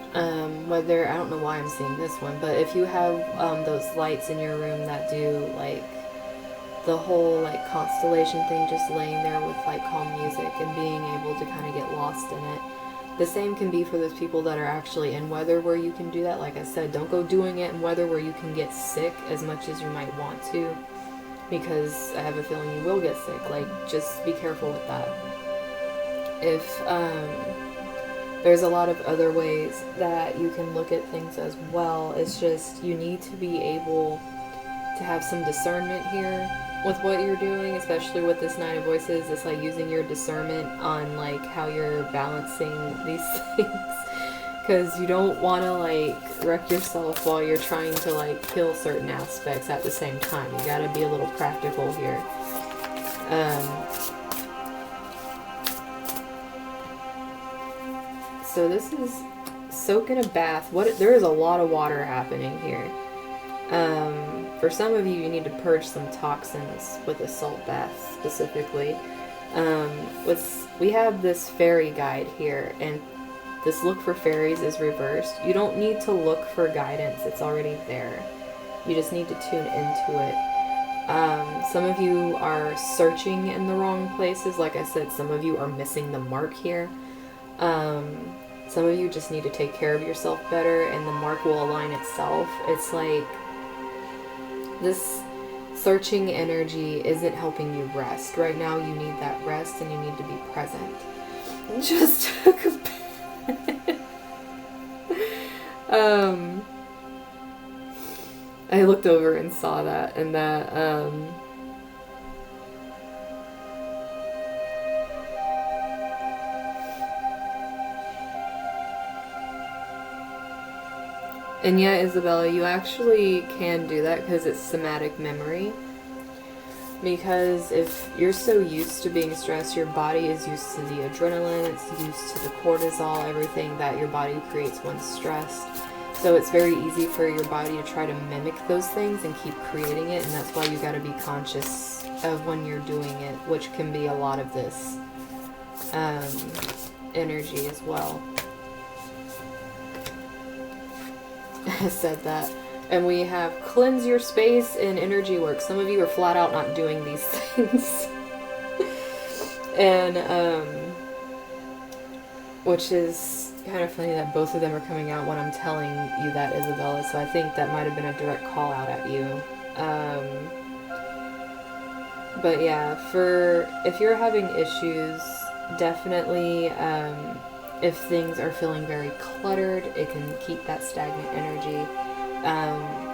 whether, I don't know why I'm seeing this one, but if you have those lights in your room that do like the whole like constellation thing, just laying there with like calm music and being able to kind of get lost in it. The same can be for those people that are actually in weather where you can do that. Like I said, don't go doing it in weather where you can get sick as much as you might want to, because I have a feeling you will get sick. Like, just be careful with that. If there's a lot of other ways that you can look at things as well. It's just you need to be able to have some discernment here with what you're doing, especially with this Nine of Voices. It's like using your discernment on like how you're balancing these things, because you don't want to like wreck yourself while you're trying to like kill certain aspects at the same time. You gotta be a little practical here. So this is soak in a bath. There is a lot of water happening here. For some of you, you need to purge some toxins with a salt bath specifically. We have this fairy guide here, and this look for fairies is reversed. You don't need to look for guidance. It's already there. You just need to tune into it. Some of you are searching in the wrong places. Like I said, some of you are missing the mark here. Some of you just need to take care of yourself better, and the mark will align itself. It's like this searching energy isn't helping you rest. Right now you need that rest, and you need to be present. Just took a I looked over and saw that, and that and yeah, Isabella, you actually can do that because it's somatic memory. Because if you're so used to being stressed, your body is used to the adrenaline, it's used to the cortisol, everything that your body creates when stressed. So it's very easy for your body to try to mimic those things and keep creating it, and that's why you got to be conscious of when you're doing it, which can be a lot of this energy as well. I said that. And we have cleanse your space and energy work. Some of you are flat out not doing these things. And, which is kind of funny that both of them are coming out when I'm telling you that, Isabella. So I think that might have been a direct call out at you. But yeah, if you're having issues, definitely, if things are feeling very cluttered, it can keep that stagnant energy.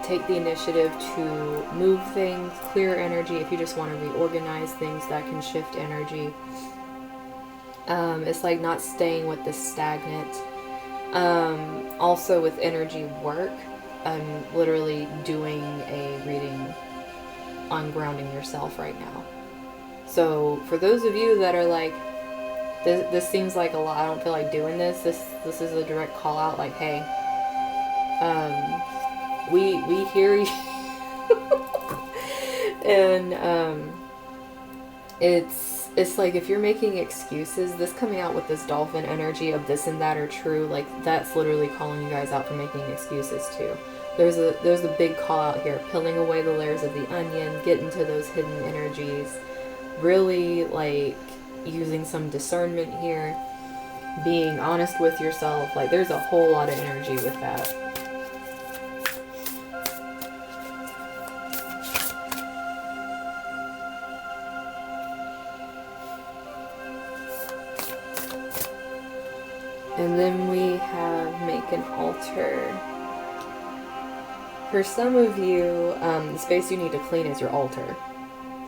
Take the initiative to move things, clear energy. If you just want to reorganize things, that can shift energy. It's like not staying with the stagnant. Also with energy work, I'm literally doing a reading on grounding yourself right now. So for those of you that are like, this seems like a lot, I don't feel like doing this. This is a direct call out, like, hey, we hear you. And it's like if you're making excuses, this coming out with this dolphin energy of this and that are true, like that's literally calling you guys out for making excuses too. There's a big call out here, peeling away the layers of the onion, getting to those hidden energies, really like using some discernment here, being honest with yourself. Like there's a whole lot of energy with that. And then we have make an altar. For some of you, the space you need to clean is your altar.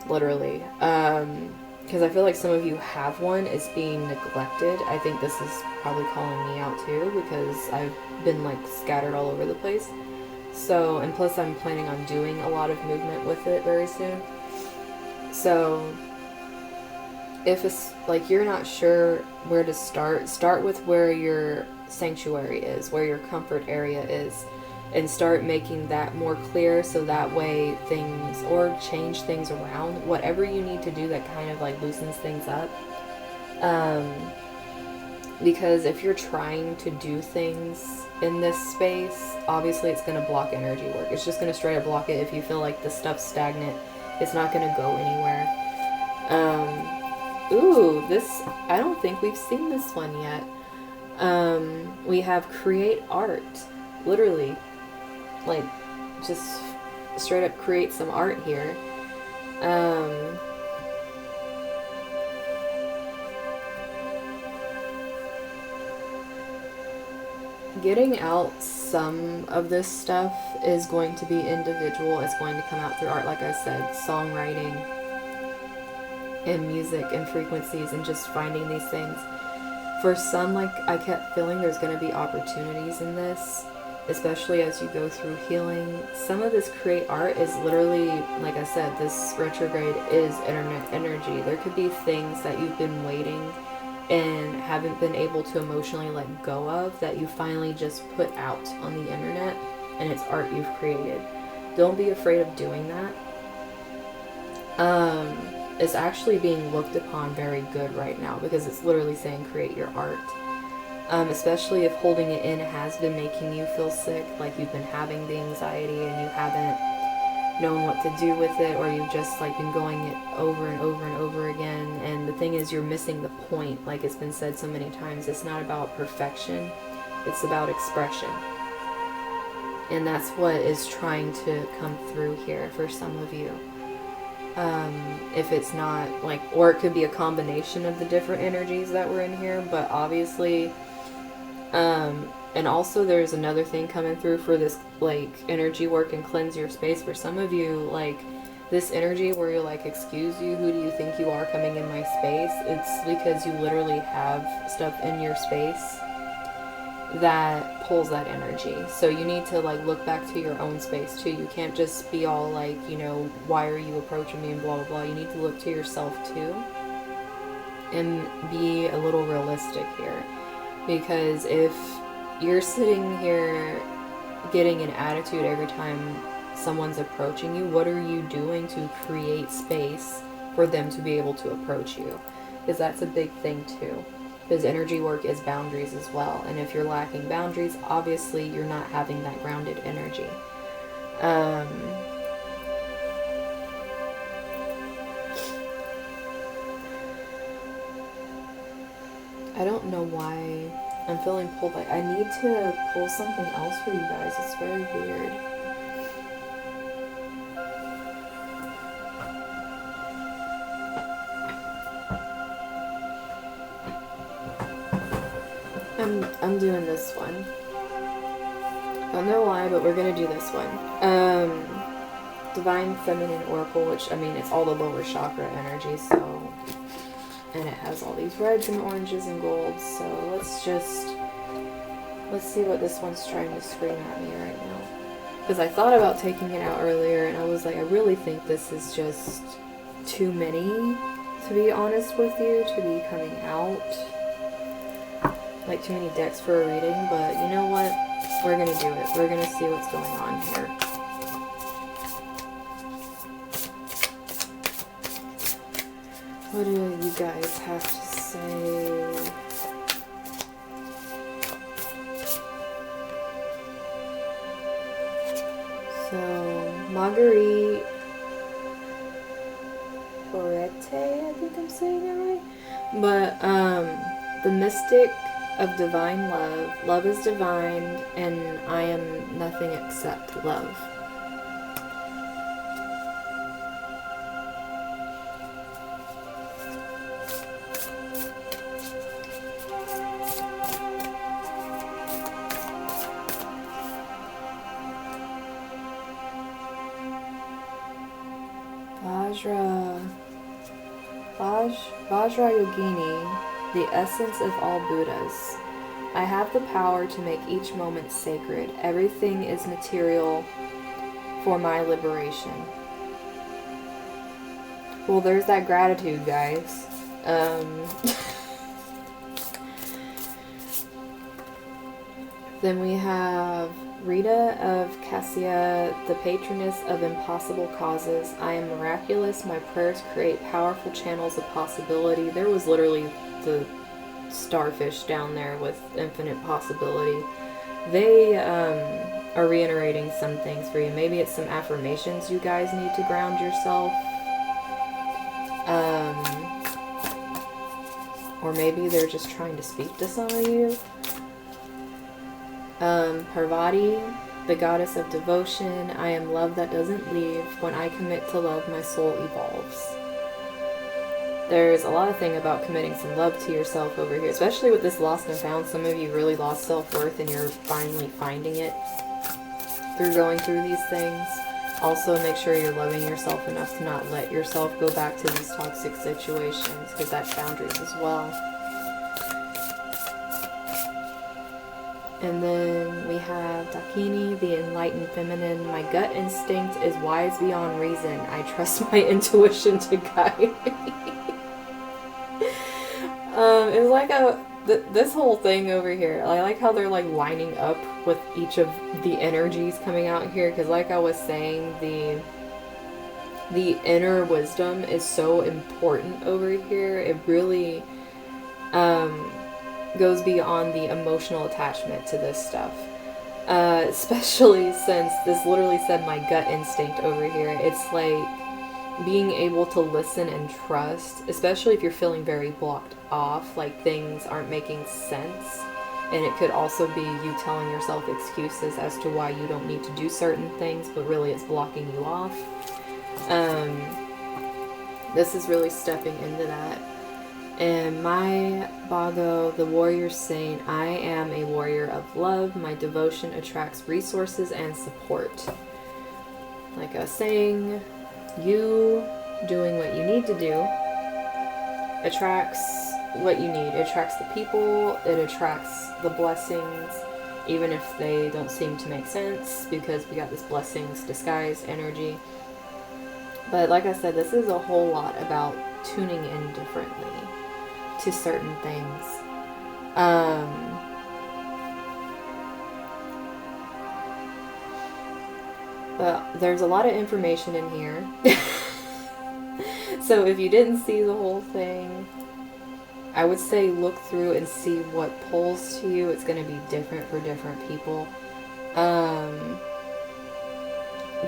Literally. Because I feel like some of you have one. It's being neglected. I think this is probably calling me out too, because I've been like scattered all over the place. So, and plus I'm planning on doing a lot of movement with it very soon. So if it's like you're not sure where to start with where your sanctuary is, where your comfort area is, and start making that more clear, so that way things, or change things around, whatever you need to do that kind of like loosens things up. Because if you're trying to do things in this space, obviously it's going to block energy work. It's just going to straight up block it. If you feel like the stuff's stagnant, it's not going to go anywhere. Ooh, this, I don't think we've seen this one yet. We have create art. Literally. Like, just straight up create some art here. Getting out some of this stuff is going to be individual. It's going to come out through art, like I said, songwriting, and music and frequencies, and just finding these things. For some, like I kept feeling, there's going to be opportunities in this, especially as you go through healing. Some of this create art is literally, like I said, this retrograde is internet energy. There could be things that you've been waiting and haven't been able to emotionally let go of, that you finally just put out on the internet, and it's art you've created. Don't be afraid of doing that. It's actually being looked upon very good right now, because it's literally saying create your art. Especially if holding it in has been making you feel sick, like you've been having the anxiety and you haven't known what to do with it, or you've just like been going it over and over and over again. And the thing is, you're missing the point. Like it's been said so many times, it's not about perfection, it's about expression. And that's what is trying to come through here for some of you. If it's not like, or it could be a combination of the different energies that were in here, but obviously, and also there's another thing coming through for this like energy work and cleanse your space. For some of you, like this energy where you're like, excuse you, who do you think you are coming in my space? It's because you literally have stuff in your space that pulls that energy. So you need to like look back to your own space too. You can't just be all like, you know, why are you approaching me and blah blah blah. You need to look to yourself too and be a little realistic here, because if you're sitting here getting an attitude every time someone's approaching you, what are you doing to create space for them to be able to approach you? Because that's a big thing too. Because energy work is boundaries as well. And if you're lacking boundaries, obviously you're not having that grounded energy. I don't know why I'm feeling pulled. Like I need to pull something else for you guys. It's very weird. I'm doing this one. I don't know why, but we're gonna do this one. Divine Feminine Oracle, which, I mean, it's all the lower chakra energy, so, and it has all these reds and oranges and golds, so let's see what this one's trying to scream at me right now. Because I thought about taking it out earlier, and I was like, I really think this is just too many, to be honest with you, to be coming out. Like too many decks for a reading, but you know what? We're gonna do it. We're gonna see what's going on here. What do you guys have to say? So, Marguerite Porete, I think I'm saying that right. But, the mystic of divine love. Love is divine, and I am nothing except love. Vajrayogini, the essence of all Buddhas. I have the power to make each moment sacred. Everything is material for my liberation. Well, there's that gratitude, guys. Then we have Rita of Cassia, the patroness of impossible causes. I am miraculous. My prayers create powerful channels of possibility. There was literally the starfish down there with infinite possibility. They are reiterating some things for you. Maybe it's some affirmations you guys need to ground yourself. Or maybe they're just trying to speak to some of you. Parvati, the goddess of devotion. I am love that doesn't leave. When I commit to love, my soul evolves. There's a lot of thing about committing some love to yourself over here, especially with this lost and found. Some of you really lost self-worth and you're finally finding it through going through these things. Also, make sure you're loving yourself enough to not let yourself go back to these toxic situations, because that's boundaries as well. And then we have Dakini, the enlightened feminine. My gut instinct is wise beyond reason. I trust my intuition to guide me. It was like this whole thing over here. I like how they're like lining up with each of the energies coming out here, because like I was saying, the inner wisdom is so important over here. It really goes beyond the emotional attachment to this stuff. Especially since this literally said my gut instinct over here. It's like being able to listen and trust, especially if you're feeling very blocked off, like things aren't making sense. And it could also be you telling yourself excuses as to why you don't need to do certain things, but really it's blocking you off. This is really stepping into that. And my Bago, the warrior, saying, I am a warrior of love. My devotion attracts resources and support. Like I was saying, you doing what you need to do attracts what you need. It attracts the people, it attracts the blessings, even if they don't seem to make sense, because we got this blessings disguise energy. But like I said, this is a whole lot about tuning in differently to certain things. But there's a lot of information in here. So if you didn't see the whole thing, I would say look through and see what pulls to you. It's going to be different for different people.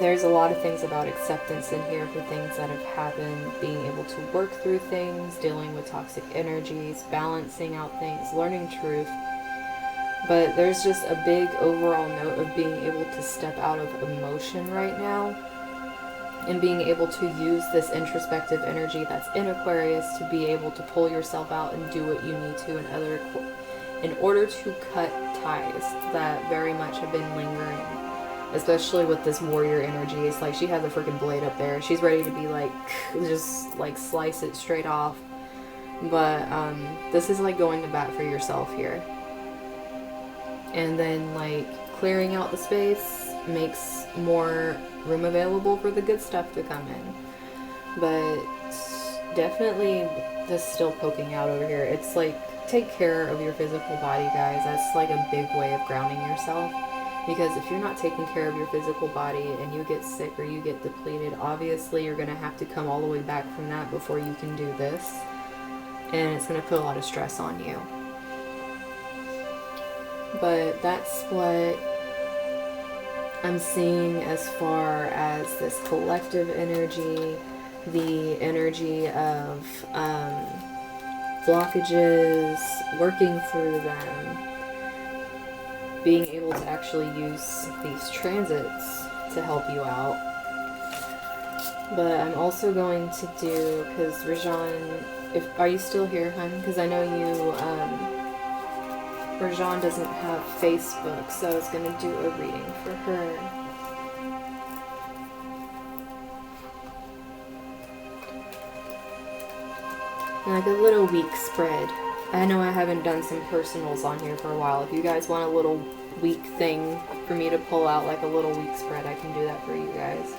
There's a lot of things about acceptance in here for things that have happened, being able to work through things, dealing with toxic energies, balancing out things, learning truth. But there's just a big overall note of being able to step out of emotion right now and being able to use this introspective energy that's in Aquarius to be able to pull yourself out and do what you need to in order to cut ties that very much have been lingering. Especially with this warrior energy. It's like she has a freaking blade up there. She's ready to be like, just like slice it straight off. But this is like going to bat for yourself here. And then like clearing out the space makes more room available for the good stuff to come in. But definitely this still poking out over here. It's like, take care of your physical body, guys. That's like a big way of grounding yourself. Because if you're not taking care of your physical body and you get sick or you get depleted, obviously you're going to have to come all the way back from that before you can do this. And it's going to put a lot of stress on you. But that's what I'm seeing as far as this collective energy, the energy of blockages, working through them. Being able to actually use these transits to help you out. But I'm also going to do, because Rajan, are you still here, hon? Because I know you, Rajan doesn't have Facebook, so I was going to do a reading for her. Like a little week spread. I know I haven't done some personals on here for a while. If you guys want a little week thing for me to pull out, like a little week spread, I can do that for you guys.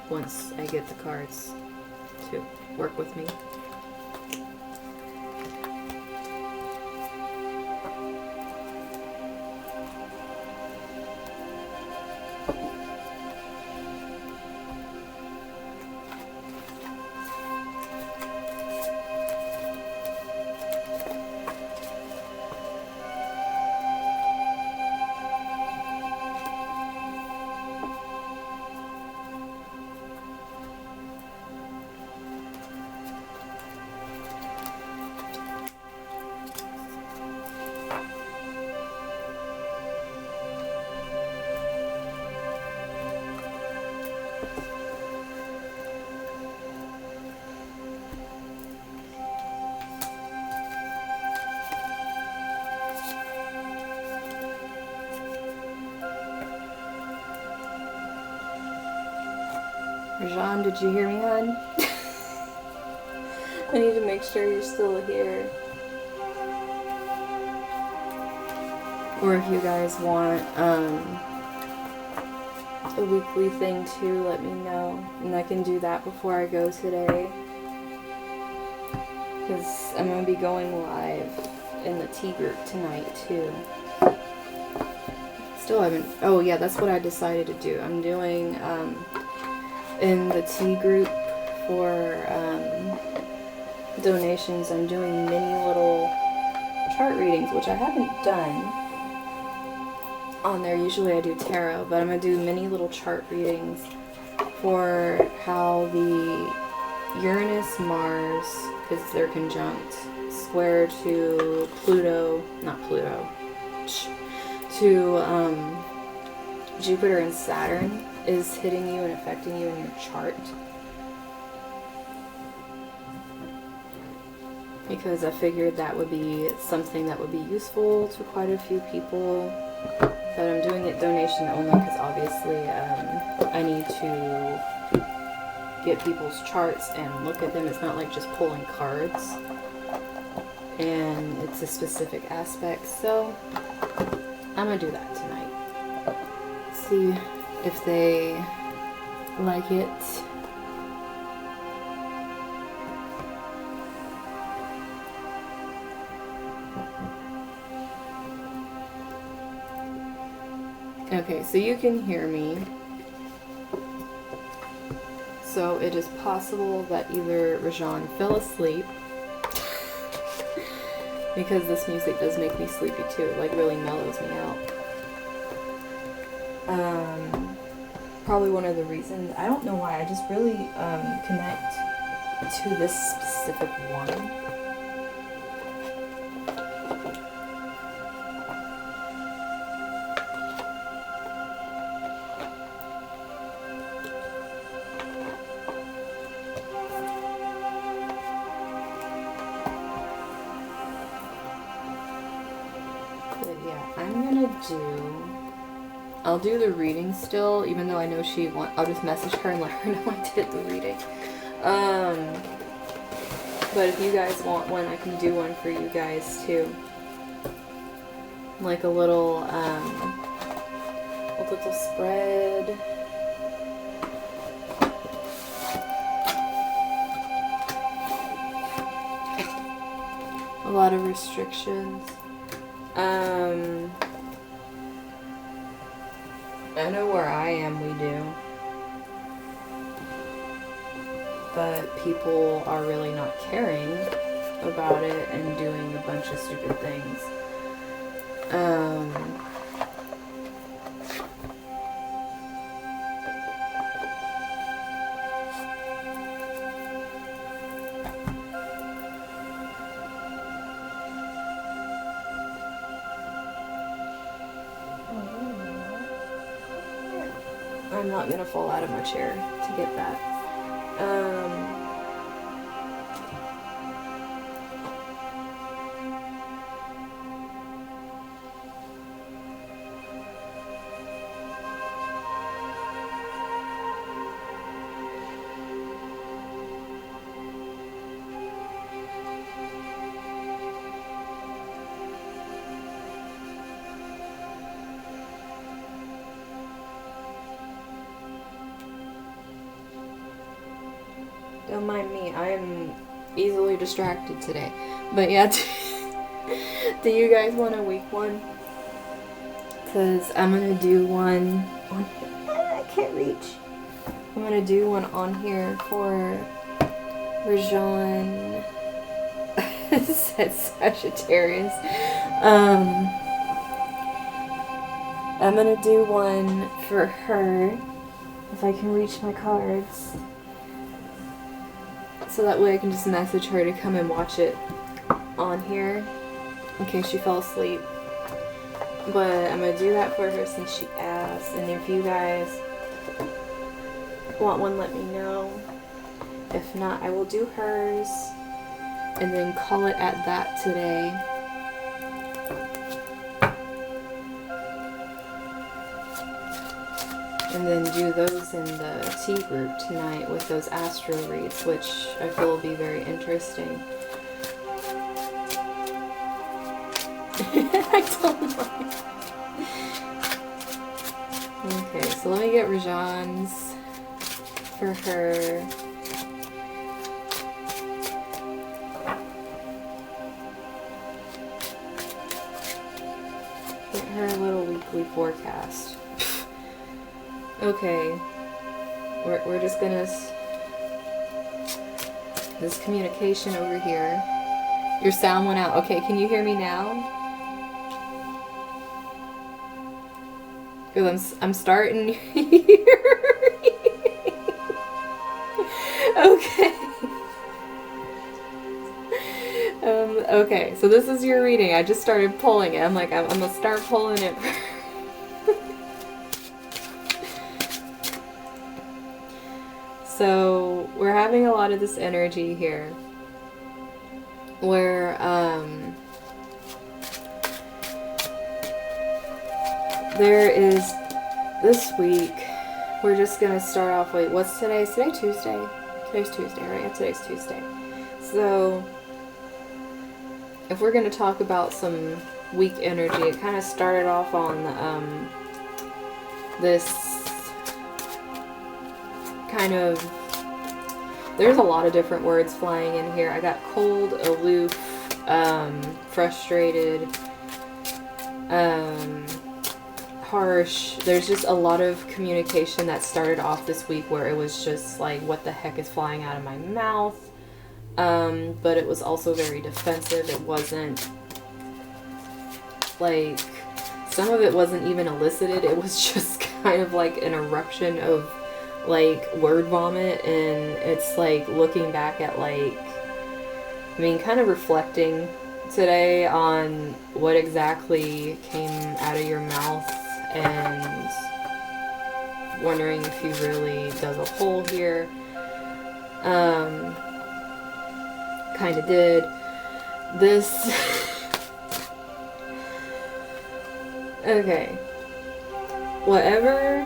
Once I get the cards to work with me. Rajan, did you hear me, hon? I need to make sure you're still here. Or if you guys want a weekly thing too, let me know. And I can do that before I go today. Because I'm going to be going live in the tea group tonight too. Still haven't... Oh yeah, that's what I decided to do. I'm doing... in the tea group for donations, I'm doing mini little chart readings, which I haven't done on there. Usually I do tarot, but I'm going to do mini little chart readings for how the Uranus, Mars, because they're conjunct, square to Pluto, not Pluto, to Jupiter and Saturn is hitting you and affecting you in your chart. Because I figured that would be something that would be useful to quite a few people. But I'm doing it donation only because obviously I need to get people's charts and look at them. It's not like just pulling cards. And it's a specific aspect. So I'm going to do that tonight. See if they like it. Okay, so you can hear me. So it is possible that either Rajan fell asleep, because this music does make me sleepy too. It like really mellows me out. Probably one of the reasons, I don't know why, I just really connect to this specific one. I'll do the reading still, even though I know I'll just message her and let her know I did the reading. But if you guys want one, I can do one for you guys too. Like a little spread. A lot of restrictions. I know where I am, we do. But people are really not caring about it and doing a bunch of stupid things. I'm not going to fall out of my chair to get that. Don't mind me, I am easily distracted today. But yeah, do you guys want a week one? Because I'm going to do one on I can't reach. I'm going to do one on here for Rajan. It said Sagittarius. I'm going to do one for her, if I can reach my cards. So that way I can just message her to come and watch it on here in case she fell asleep. But I'm going to do that for her since she asked. And if you guys want one, let me know. If not, I will do hers and then call it at that today. And then do those in the tea group tonight with those astro reads, which I feel will be very interesting. I don't mind. Okay, so let me get Rajan's for her. Get her a little weekly forecast. Okay, we're just gonna this communication over here. Your sound went out. Okay, can you hear me now? Because I'm starting here. Okay. Okay, so this is your reading. I just started pulling it. I'm like, I'm gonna start pulling it. So we're having a lot of this energy here where there is this week, we're just gonna start off with, what's today? Is today Tuesday? Today's Tuesday, right? Yeah, today's Tuesday. So if we're gonna talk about some week energy, it kind of started off on this kind of, there's a lot of different words flying in here. I got cold, aloof, frustrated, harsh. There's just a lot of communication that started off this week where it was just like, what the heck is flying out of my mouth? But it was also very defensive. It wasn't like, some of it wasn't even elicited. It was just kind of like an eruption of like word vomit, and it's like looking back at like, I mean, kind of reflecting today on what exactly came out of your mouth and wondering if you really dug a hole here. Kind of did. This okay, whatever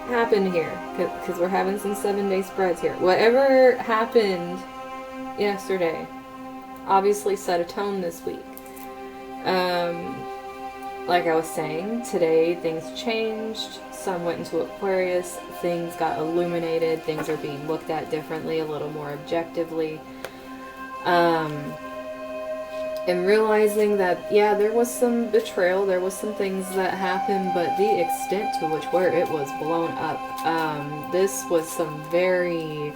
happened here, because we're having some 7-day spreads here. Whatever happened yesterday obviously set a tone this week. Like I was saying, today things changed. Sun went into Aquarius. Things got illuminated. Things are being looked at differently, a little more objectively. And realizing that, yeah, there was some betrayal, there was some things that happened, but the extent to which where it was blown up, this was some very,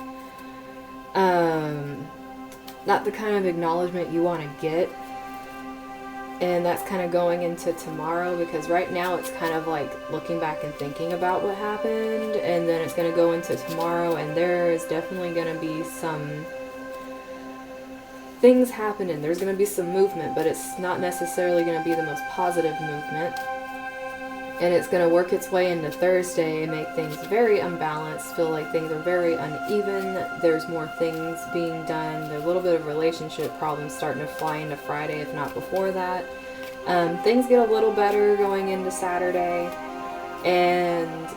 not the kind of acknowledgement you want to get. And that's kind of going into tomorrow, because right now it's kind of like looking back and thinking about what happened, and then it's going to go into tomorrow, and there is definitely going to be some things happening. There's going to be some movement, but it's not necessarily going to be the most positive movement. And it's going to work its way into Thursday and make things very unbalanced, feel like things are very uneven. There's more things being done. There's a little bit of relationship problems starting to fly into Friday, if not before that. Things get a little better going into Saturday.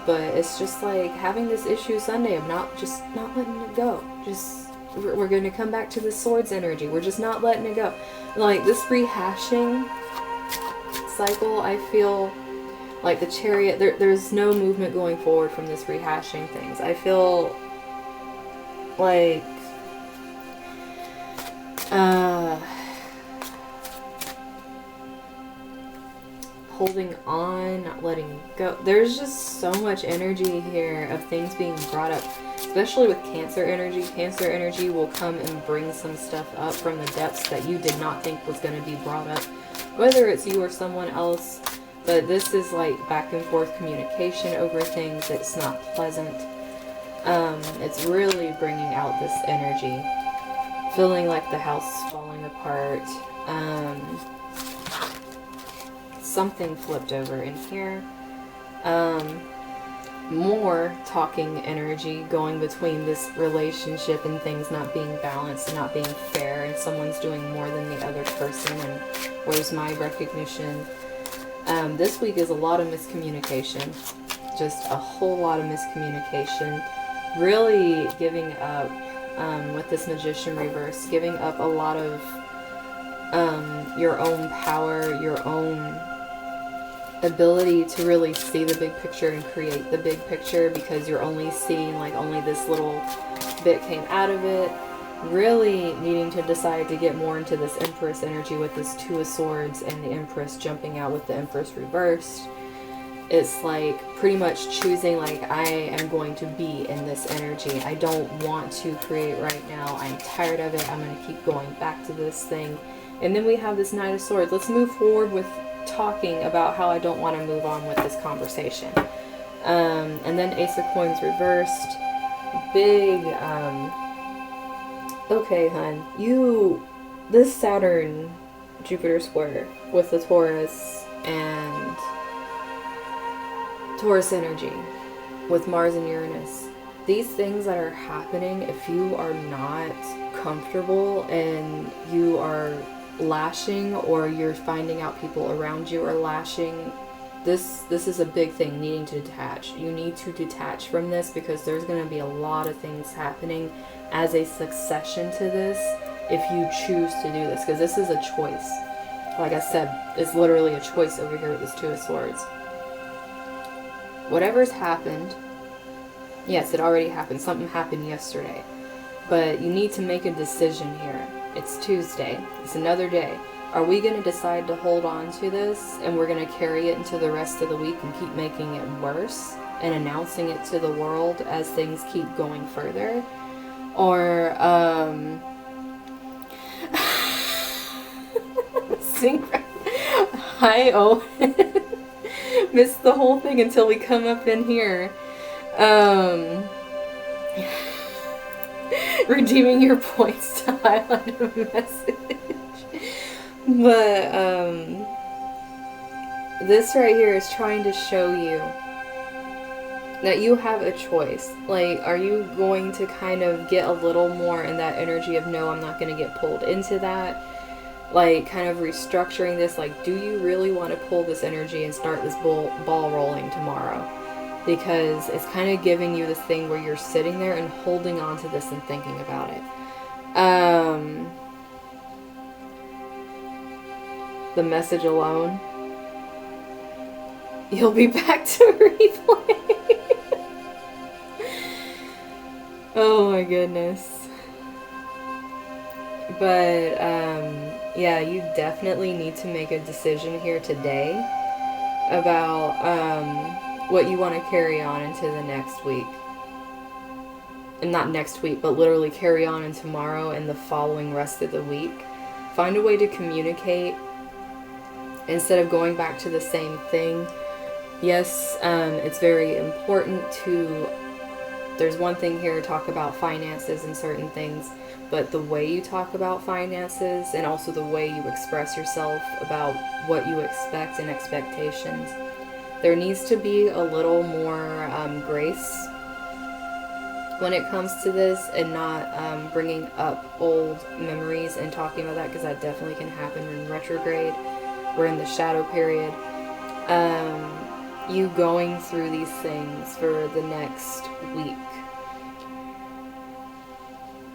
But it's just like having this issue Sunday of not letting it go. We're going to come back to the swords energy. We're just not letting it go. Like this rehashing cycle, I feel like the Chariot, there's no movement going forward from this rehashing things. I feel like holding on, not letting go. There's just so much energy here of things being brought up, especially with Cancer energy. Cancer energy will come and bring some stuff up from the depths that you did not think was going to be brought up, whether it's you or someone else. But this is like back and forth communication over things. It's not pleasant. It's really bringing out this energy. Feeling like the house is falling apart. Something flipped over in here. More talking energy going between this relationship and things not being balanced and not being fair, and someone's doing more than the other person, and where's my recognition? This week is a lot of miscommunication. Just a whole lot of miscommunication. Really giving up, with this Magician reverse, giving up a lot of your own power, your own ability to really see the big picture and create the big picture, because you're only seeing like only this little bit came out of it. Really needing to decide to get more into this Empress energy with this Two of Swords and the Empress jumping out with the Empress reversed. it's like pretty much choosing, like, I am going to be in this energy. I don't want to create right now. I'm tired of it. I'm going to keep going back to this thing. And then we have this Knight of Swords. Let's move forward with talking about how I don't want to move on with this conversation. And then Ace of Coins reversed. Big, okay, hun. This Saturn Jupiter square with the Taurus and Taurus energy with Mars and Uranus. These things that are happening, if you are not comfortable and you are lashing, or you're finding out people around you are lashing, this is a big thing, needing to detach. You need to detach from this, because there's going to be a lot of things happening as a succession to this if you choose to do this, because this is a choice. Like I said, it's literally a choice over here with this Two of Swords. Whatever's happened, yes, it already happened. Something happened yesterday. But you need to make a decision here. It's Tuesday. It's another day. Are we going to decide to hold on to this, and we're going to carry it into the rest of the week and keep making it worse and announcing it to the world as things keep going further? Or, Hi, Owen. Missed the whole thing until we come up in here. Redeeming your points to highlight a message. But, this right here is trying to show you that you have a choice. Like, are you going to kind of get a little more in that energy of, no, I'm not going to get pulled into that? Like, kind of restructuring this, like, do you really want to pull this energy and start this ball rolling tomorrow? Because it's kind of giving you this thing where you're sitting there and holding on to this and thinking about it. The message alone. You'll be back to replay. Oh my goodness. But, yeah, you definitely need to make a decision here today about, what you want to carry on into the next week. And not next week, but literally carry on in tomorrow and the following rest of the week. Find a way to communicate instead of going back to the same thing. Yes, it's very important to, there's one thing here, talk about finances and certain things, but the way you talk about finances and also the way you express yourself about what you expect and expectations, there needs to be a little more grace when it comes to this, and not bringing up old memories and talking about that, because that definitely can happen in retrograde. We're in the shadow period. You going through these things for the next week.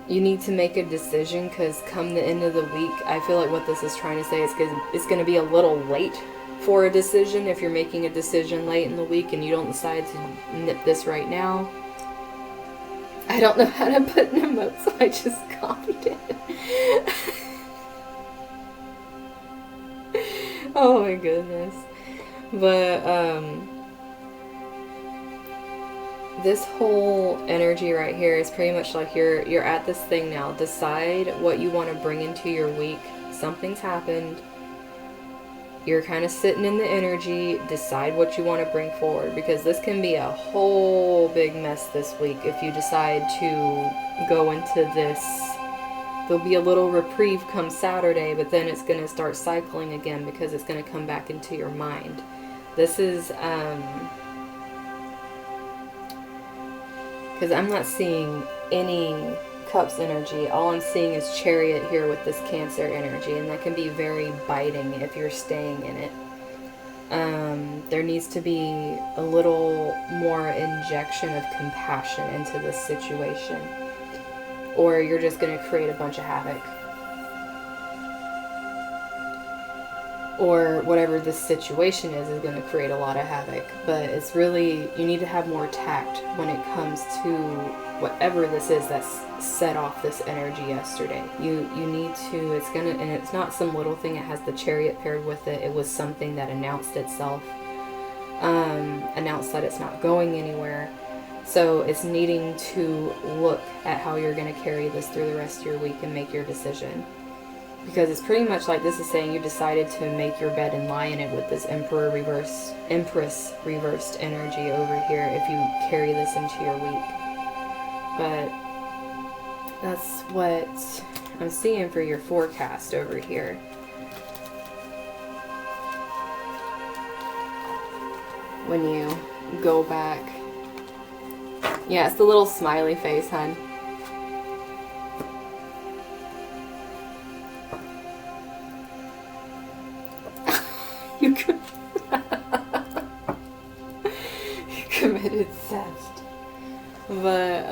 You need to make a decision, because come the end of the week, I feel like what this is trying to say is it's going to be a little late for a decision if you're making a decision late in the week and you don't decide to nip this right now. I don't know how to put an emote, so I just copied it. Oh my goodness. But, this whole energy right here is pretty much like you're at this thing now. Decide what you want to bring into your week. Something's happened. You're kind of sitting in the energy. Decide what you want to bring forward, because this can be a whole big mess this week if you decide to go into this. There'll be a little reprieve come Saturday, but then it's going to start cycling again, because it's going to come back into your mind. This is, because I'm not seeing any Cups energy. All I'm seeing is Chariot here with this Cancer energy, and that can be very biting if you're staying in it. There needs to be a little more injection of compassion into this situation, or you're just going to create a bunch of havoc. Or whatever this situation is going to create a lot of havoc. But it's really, you need to have more tact when it comes to whatever this is that's set off this energy yesterday. You need to, it's gonna, and it's not some little thing, it has the Chariot paired with it. It was something that announced itself. announced that it's not going anywhere. So it's needing to look at how you're going to carry this through the rest of your week and make your decision. Because it's pretty much like this is saying you decided to make your bed and lie in it with this Empress reversed energy over here if you carry this into your week. But that's what I'm seeing for your forecast over here. When you go back. Yeah, it's the little smiley face, hun. You committed theft. But,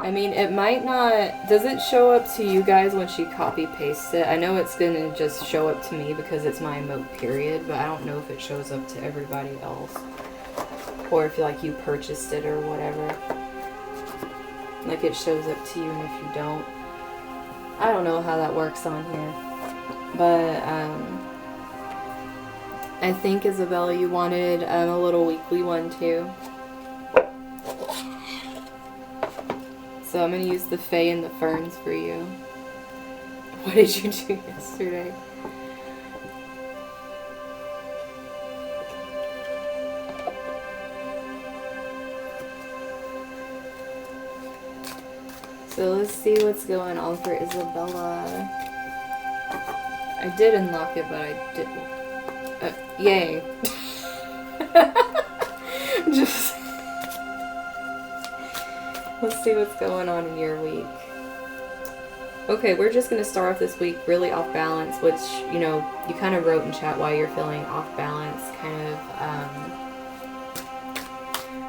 I mean, it might not... Does it show up to you guys when she copy-pastes it? I know it's going to just show up to me because it's my emote period, but I don't know if it shows up to everybody else. Or if, like, you purchased it or whatever. Like, it shows up to you, and if you don't... I don't know how that works on here. But, I think, Isabella, you wanted a little weekly one, too. So I'm going to use the Fae and the Ferns for you. What did you do yesterday? So let's see what's going on for Isabella. I did unlock it, but I didn't. Yay. Just... Let's see what's going on in your week. Okay, we're just going to start off this week really off balance, which, you know, you kind of wrote in chat why you're feeling off balance. Kind of,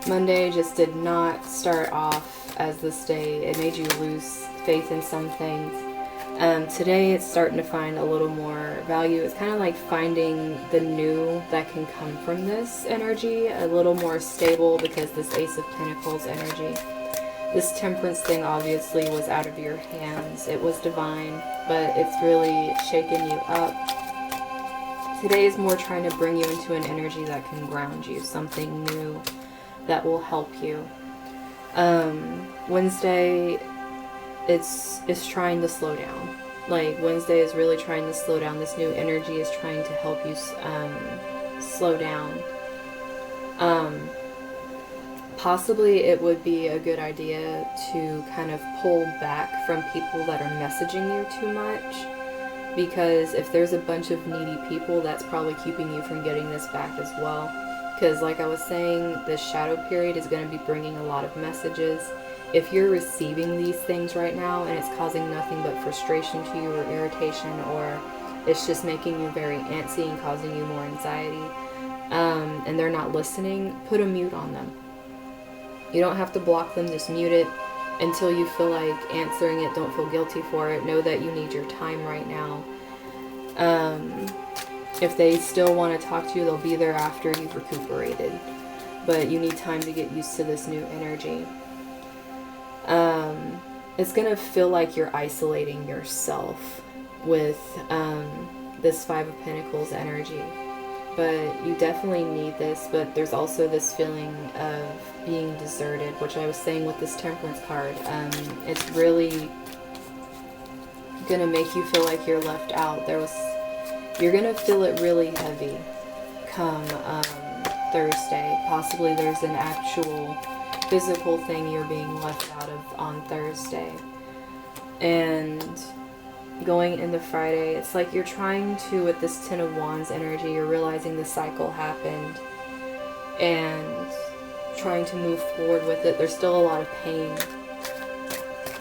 Monday just did not start off as this day. It made you lose faith in some things. Today it's starting to find a little more value. It's kind of like finding the new that can come from this energy, a little more stable because this Ace of Pentacles energy. This Temperance thing obviously was out of your hands. It was divine, but it's really shaken you up. Today is more trying to bring you into an energy that can ground you, something new that will help you. Wednesday, it's trying to slow down. Like, Wednesday is really trying to slow down. This new energy is trying to help you slow down. Possibly it would be a good idea to kind of pull back from people that are messaging you too much, because if there's a bunch of needy people, that's probably keeping you from getting this back as well. Because like I was saying, this shadow period is going to be bringing a lot of messages. If you're receiving these things right now and it's causing nothing but frustration to you or irritation, or it's just making you very antsy and causing you more anxiety, and they're not listening, put a mute on them. You don't have to block them, just mute it until you feel like answering it. Don't feel guilty for it. Know that you need your time right now. If they still want to talk to you, they'll be there after you've recuperated. But you need time to get used to this new energy. It's going to feel like you're isolating yourself with this Five of Pentacles energy. But you definitely need this, but there's also this feeling of being deserted, which I was saying with this Temperance card. It's really going to make you feel like you're left out. You're going to feel it really heavy come Thursday. Possibly there's an actual physical thing you're being left out of on Thursday. And going into Friday, it's like you're trying to, with this Ten of Wands energy, you're realizing the cycle happened and trying to move forward with it. There's still a lot of pain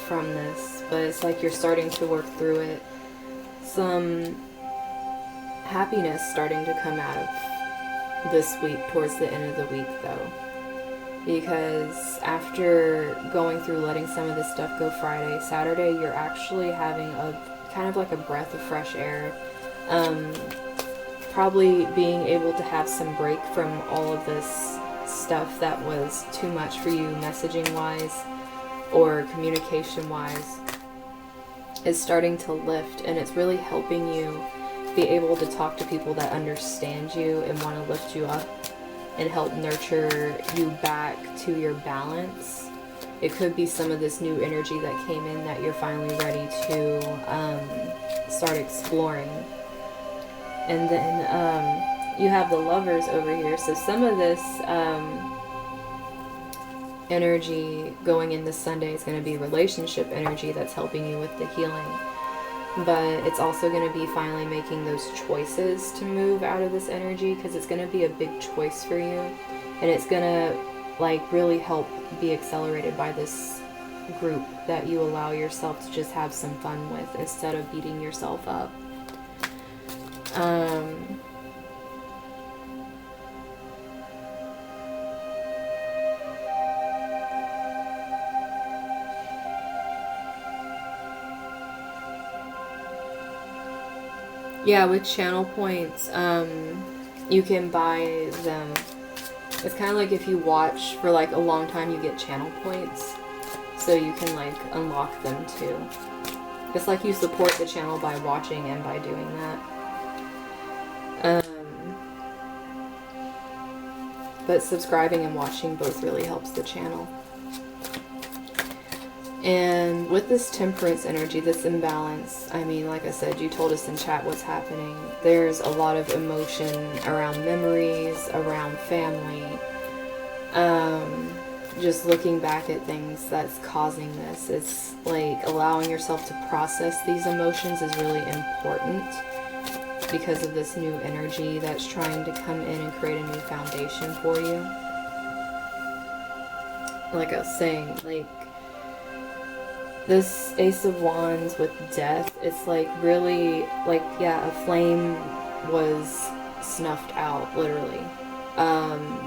from this, but it's like you're starting to work through it. Some happiness starting to come out of this week towards the end of the week, though, because after going through letting some of this stuff go Friday, Saturday, you're actually having a kind of like a breath of fresh air. Probably being able to have some break from all of this stuff that was too much for you messaging wise or communication wise is starting to lift, and it's really helping you be able to talk to people that understand you and want to lift you up and help nurture you back to your balance. It could be some of this new energy that came in that you're finally ready to start exploring. And then you have the Lovers over here. So some of this energy going into Sunday is going to be relationship energy that's helping you with the healing. But it's also going to be finally making those choices to move out of this energy, because it's going to be a big choice for you. And it's going to like really help be accelerated by this group that you allow yourself to just have some fun with instead of beating yourself up. Yeah, with channel points, you can buy them. It's kind of like if you watch for like a long time, you get channel points. So you can like unlock them too. It's like you support the channel by watching and by doing that. But subscribing and watching both really helps the channel. And with this temperance energy, this imbalance, I mean, like I said, you told us in chat what's happening. There's a lot of emotion around memories, around family. Just looking back at things that's causing this. It's like allowing yourself to process these emotions is really important because of this new energy that's trying to come in and create a new foundation for you. Like I was saying, like, this Ace of Wands with death, it's like really, like, yeah, a flame was snuffed out, literally,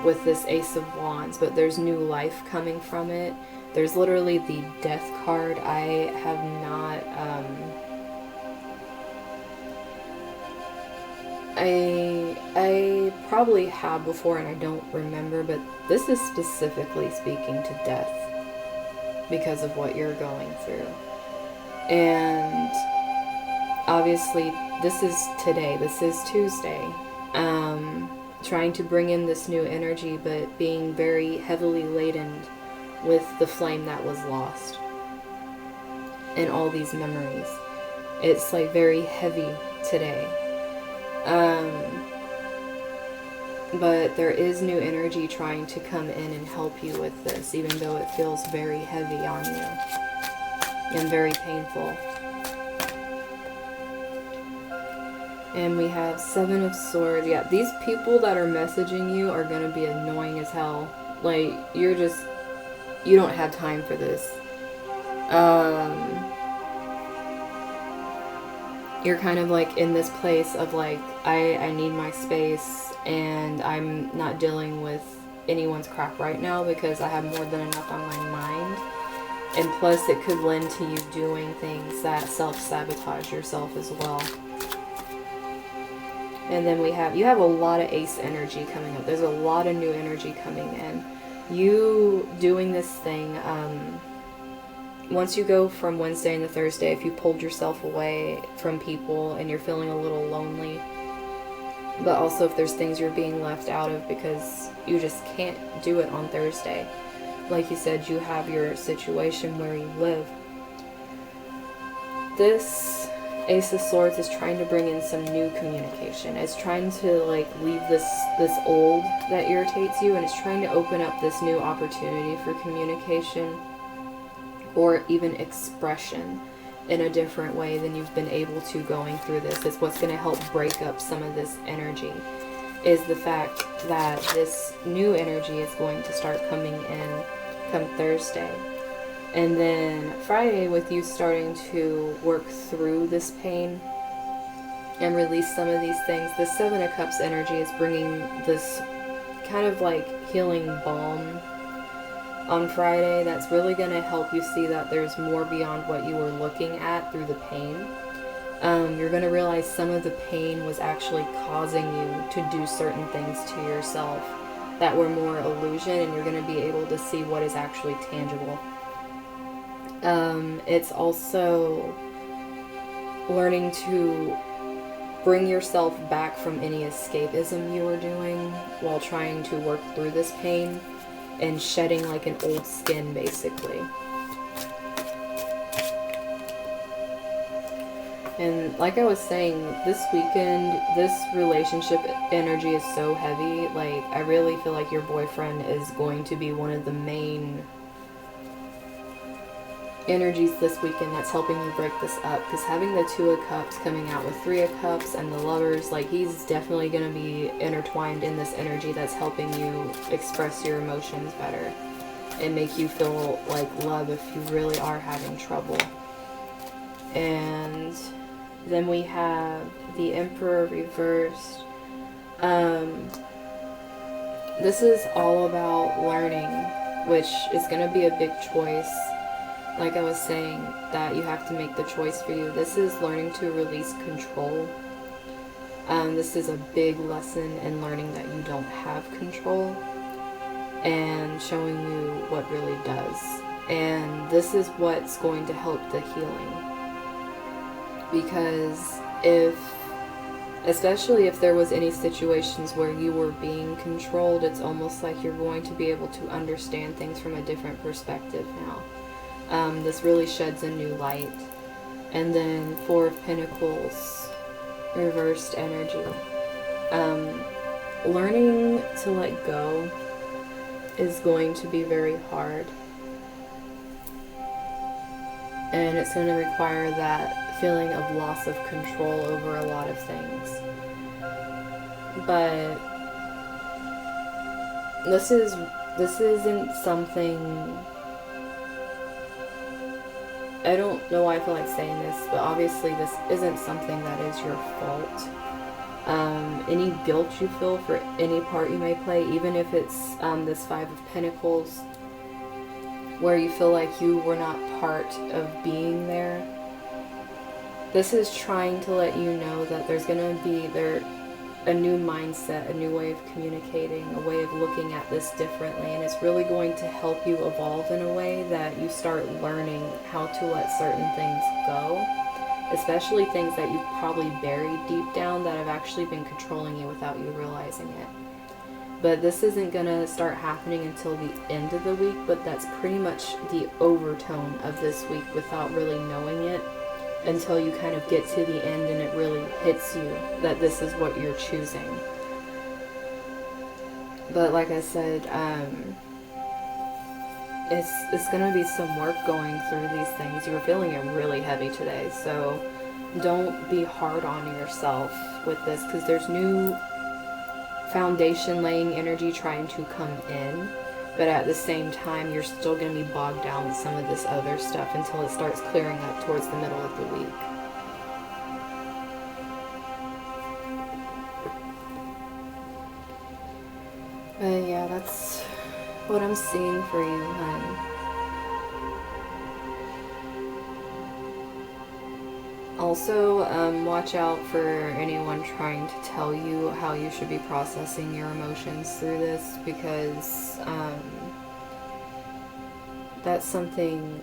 with this Ace of Wands, but there's new life coming from it. There's literally the death card. I have not, I probably have before and I don't remember, but this is specifically speaking to death, because of what you're going through. And obviously this is today, this is Tuesday, trying to bring in this new energy, but being very heavily laden with the flame that was lost and all these memories. It's like very heavy today. But there is new energy trying to come in and help you with this, even though it feels very heavy on you and very painful. And we have Seven of Swords. Yeah, these people that are messaging you are going to be annoying as hell. Like, you don't have time for this. You're kind of like in this place of like, I need my space and I'm not dealing with anyone's crap right now because I have more than enough on my mind. And plus it could lend to you doing things that self-sabotage yourself as well. And then you have a lot of ace energy coming up. There's a lot of new energy coming in. You doing this thing, once you go from Wednesday into Thursday, if you pulled yourself away from people and you're feeling a little lonely, but also if there's things you're being left out of because you just can't do it on Thursday. Like you said, you have your situation where you live. This Ace of Swords is trying to bring in some new communication. It's trying to like leave this old that irritates you, and it's trying to open up this new opportunity for communication or even expression in a different way than you've been able to going through this. It's what's going to help break up some of this energy, is the fact that this new energy is going to start coming in come Thursday. And then Friday, with you starting to work through this pain and release some of these things, the Seven of Cups energy is bringing this kind of like healing balm on Friday that's really going to help you see that there's more beyond what you were looking at through the pain. You're going to realize some of the pain was actually causing you to do certain things to yourself that were more illusion, and you're going to be able to see what is actually tangible. It's also learning to bring yourself back from any escapism you were doing while trying to work through this pain and shedding like an old skin, basically. And like I was saying, this weekend, this relationship energy is so heavy. Like, I really feel like your boyfriend is going to be one of the main energies this weekend that's helping you break this up. Because having the Two of Cups coming out with Three of Cups and the Lovers, like, he's definitely going to be intertwined in this energy that's helping you express your emotions better and make you feel like love if you really are having trouble. And then we have the Emperor reversed. This is all about learning, which is going to be a big choice. Like I was saying, that you have to make the choice for you. This is learning to release control. This is a big lesson in learning that you don't have control and showing you what really does. And this is what's going to help the healing. Because especially if there was any situations where you were being controlled, it's almost like you're going to be able to understand things from a different perspective now. This really sheds a new light. And then Four of Pentacles, reversed energy. Learning to let go is going to be very hard. And it's going to require that feeling of loss of control over a lot of things. But this isn't something, I don't know why I feel like saying this, but obviously this isn't something that is your fault. Any guilt you feel for any part you may play, even if it's this Five of Pentacles, where you feel like you were not part of being there, this is trying to let you know that there's going to be a new mindset, a new way of communicating, a way of looking at this differently, and it's really going to help you evolve in a way that you start learning how to let certain things go, especially things that you've probably buried deep down that have actually been controlling you without you realizing it. But this isn't going to start happening until the end of the week, but that's pretty much the overtone of this week without really knowing it, until you kind of get to the end and it really hits you that this is what you're choosing. But like I said, it's going to be some work going through these things. You're feeling it really heavy today, so don't be hard on yourself with this, because there's new foundation laying energy trying to come in. But at the same time, you're still going to be bogged down with some of this other stuff until it starts clearing up towards the middle of the week. But yeah, that's what I'm seeing for you, hon. Also, watch out for anyone trying to tell you how you should be processing your emotions through this, because that's something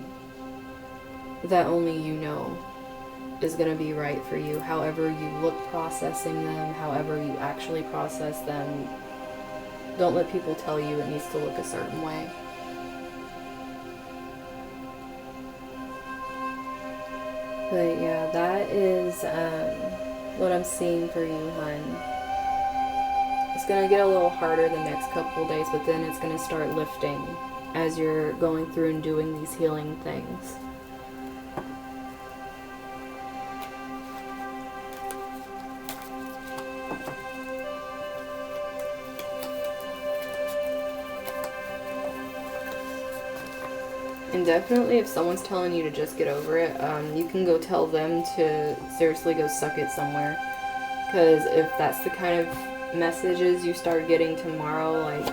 that only you know is going to be right for you. However you look processing them, however you actually process them, don't let people tell you it needs to look a certain way. But yeah, that is what I'm seeing for you, hun. It's going to get a little harder the next couple days, but then it's going to start lifting as you're going through and doing these healing things. And definitely, if someone's telling you to just get over it, you can go tell them to seriously go suck it somewhere. Because if that's the kind of messages you start getting tomorrow, like,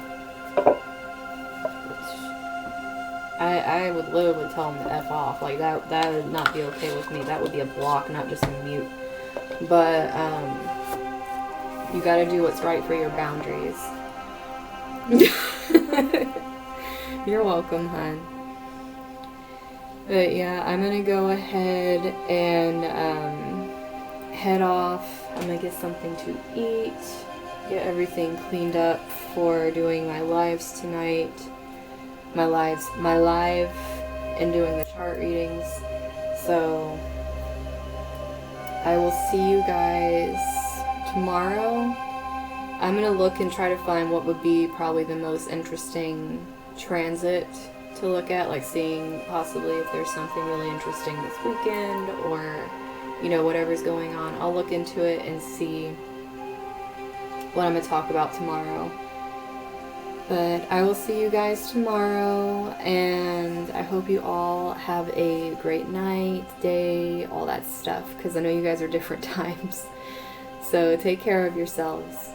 I would literally tell them to F off. Like, that would not be okay with me. That would be a block, not just a mute. But, you gotta do what's right for your boundaries. You're welcome, hon. But yeah, I'm gonna go ahead and head off. I'm gonna get something to eat, get everything cleaned up for doing my lives tonight. My live, and doing the chart readings. So I will see you guys tomorrow. I'm gonna look and try to find what would be probably the most interesting transit to look at, like seeing possibly if there's something really interesting this weekend, or whatever's going on. I'll look into it and see what I'm gonna talk about tomorrow. But I will see you guys tomorrow, and I hope you all have a great night, day, all that stuff, because I know you guys are different times. So take care of yourselves.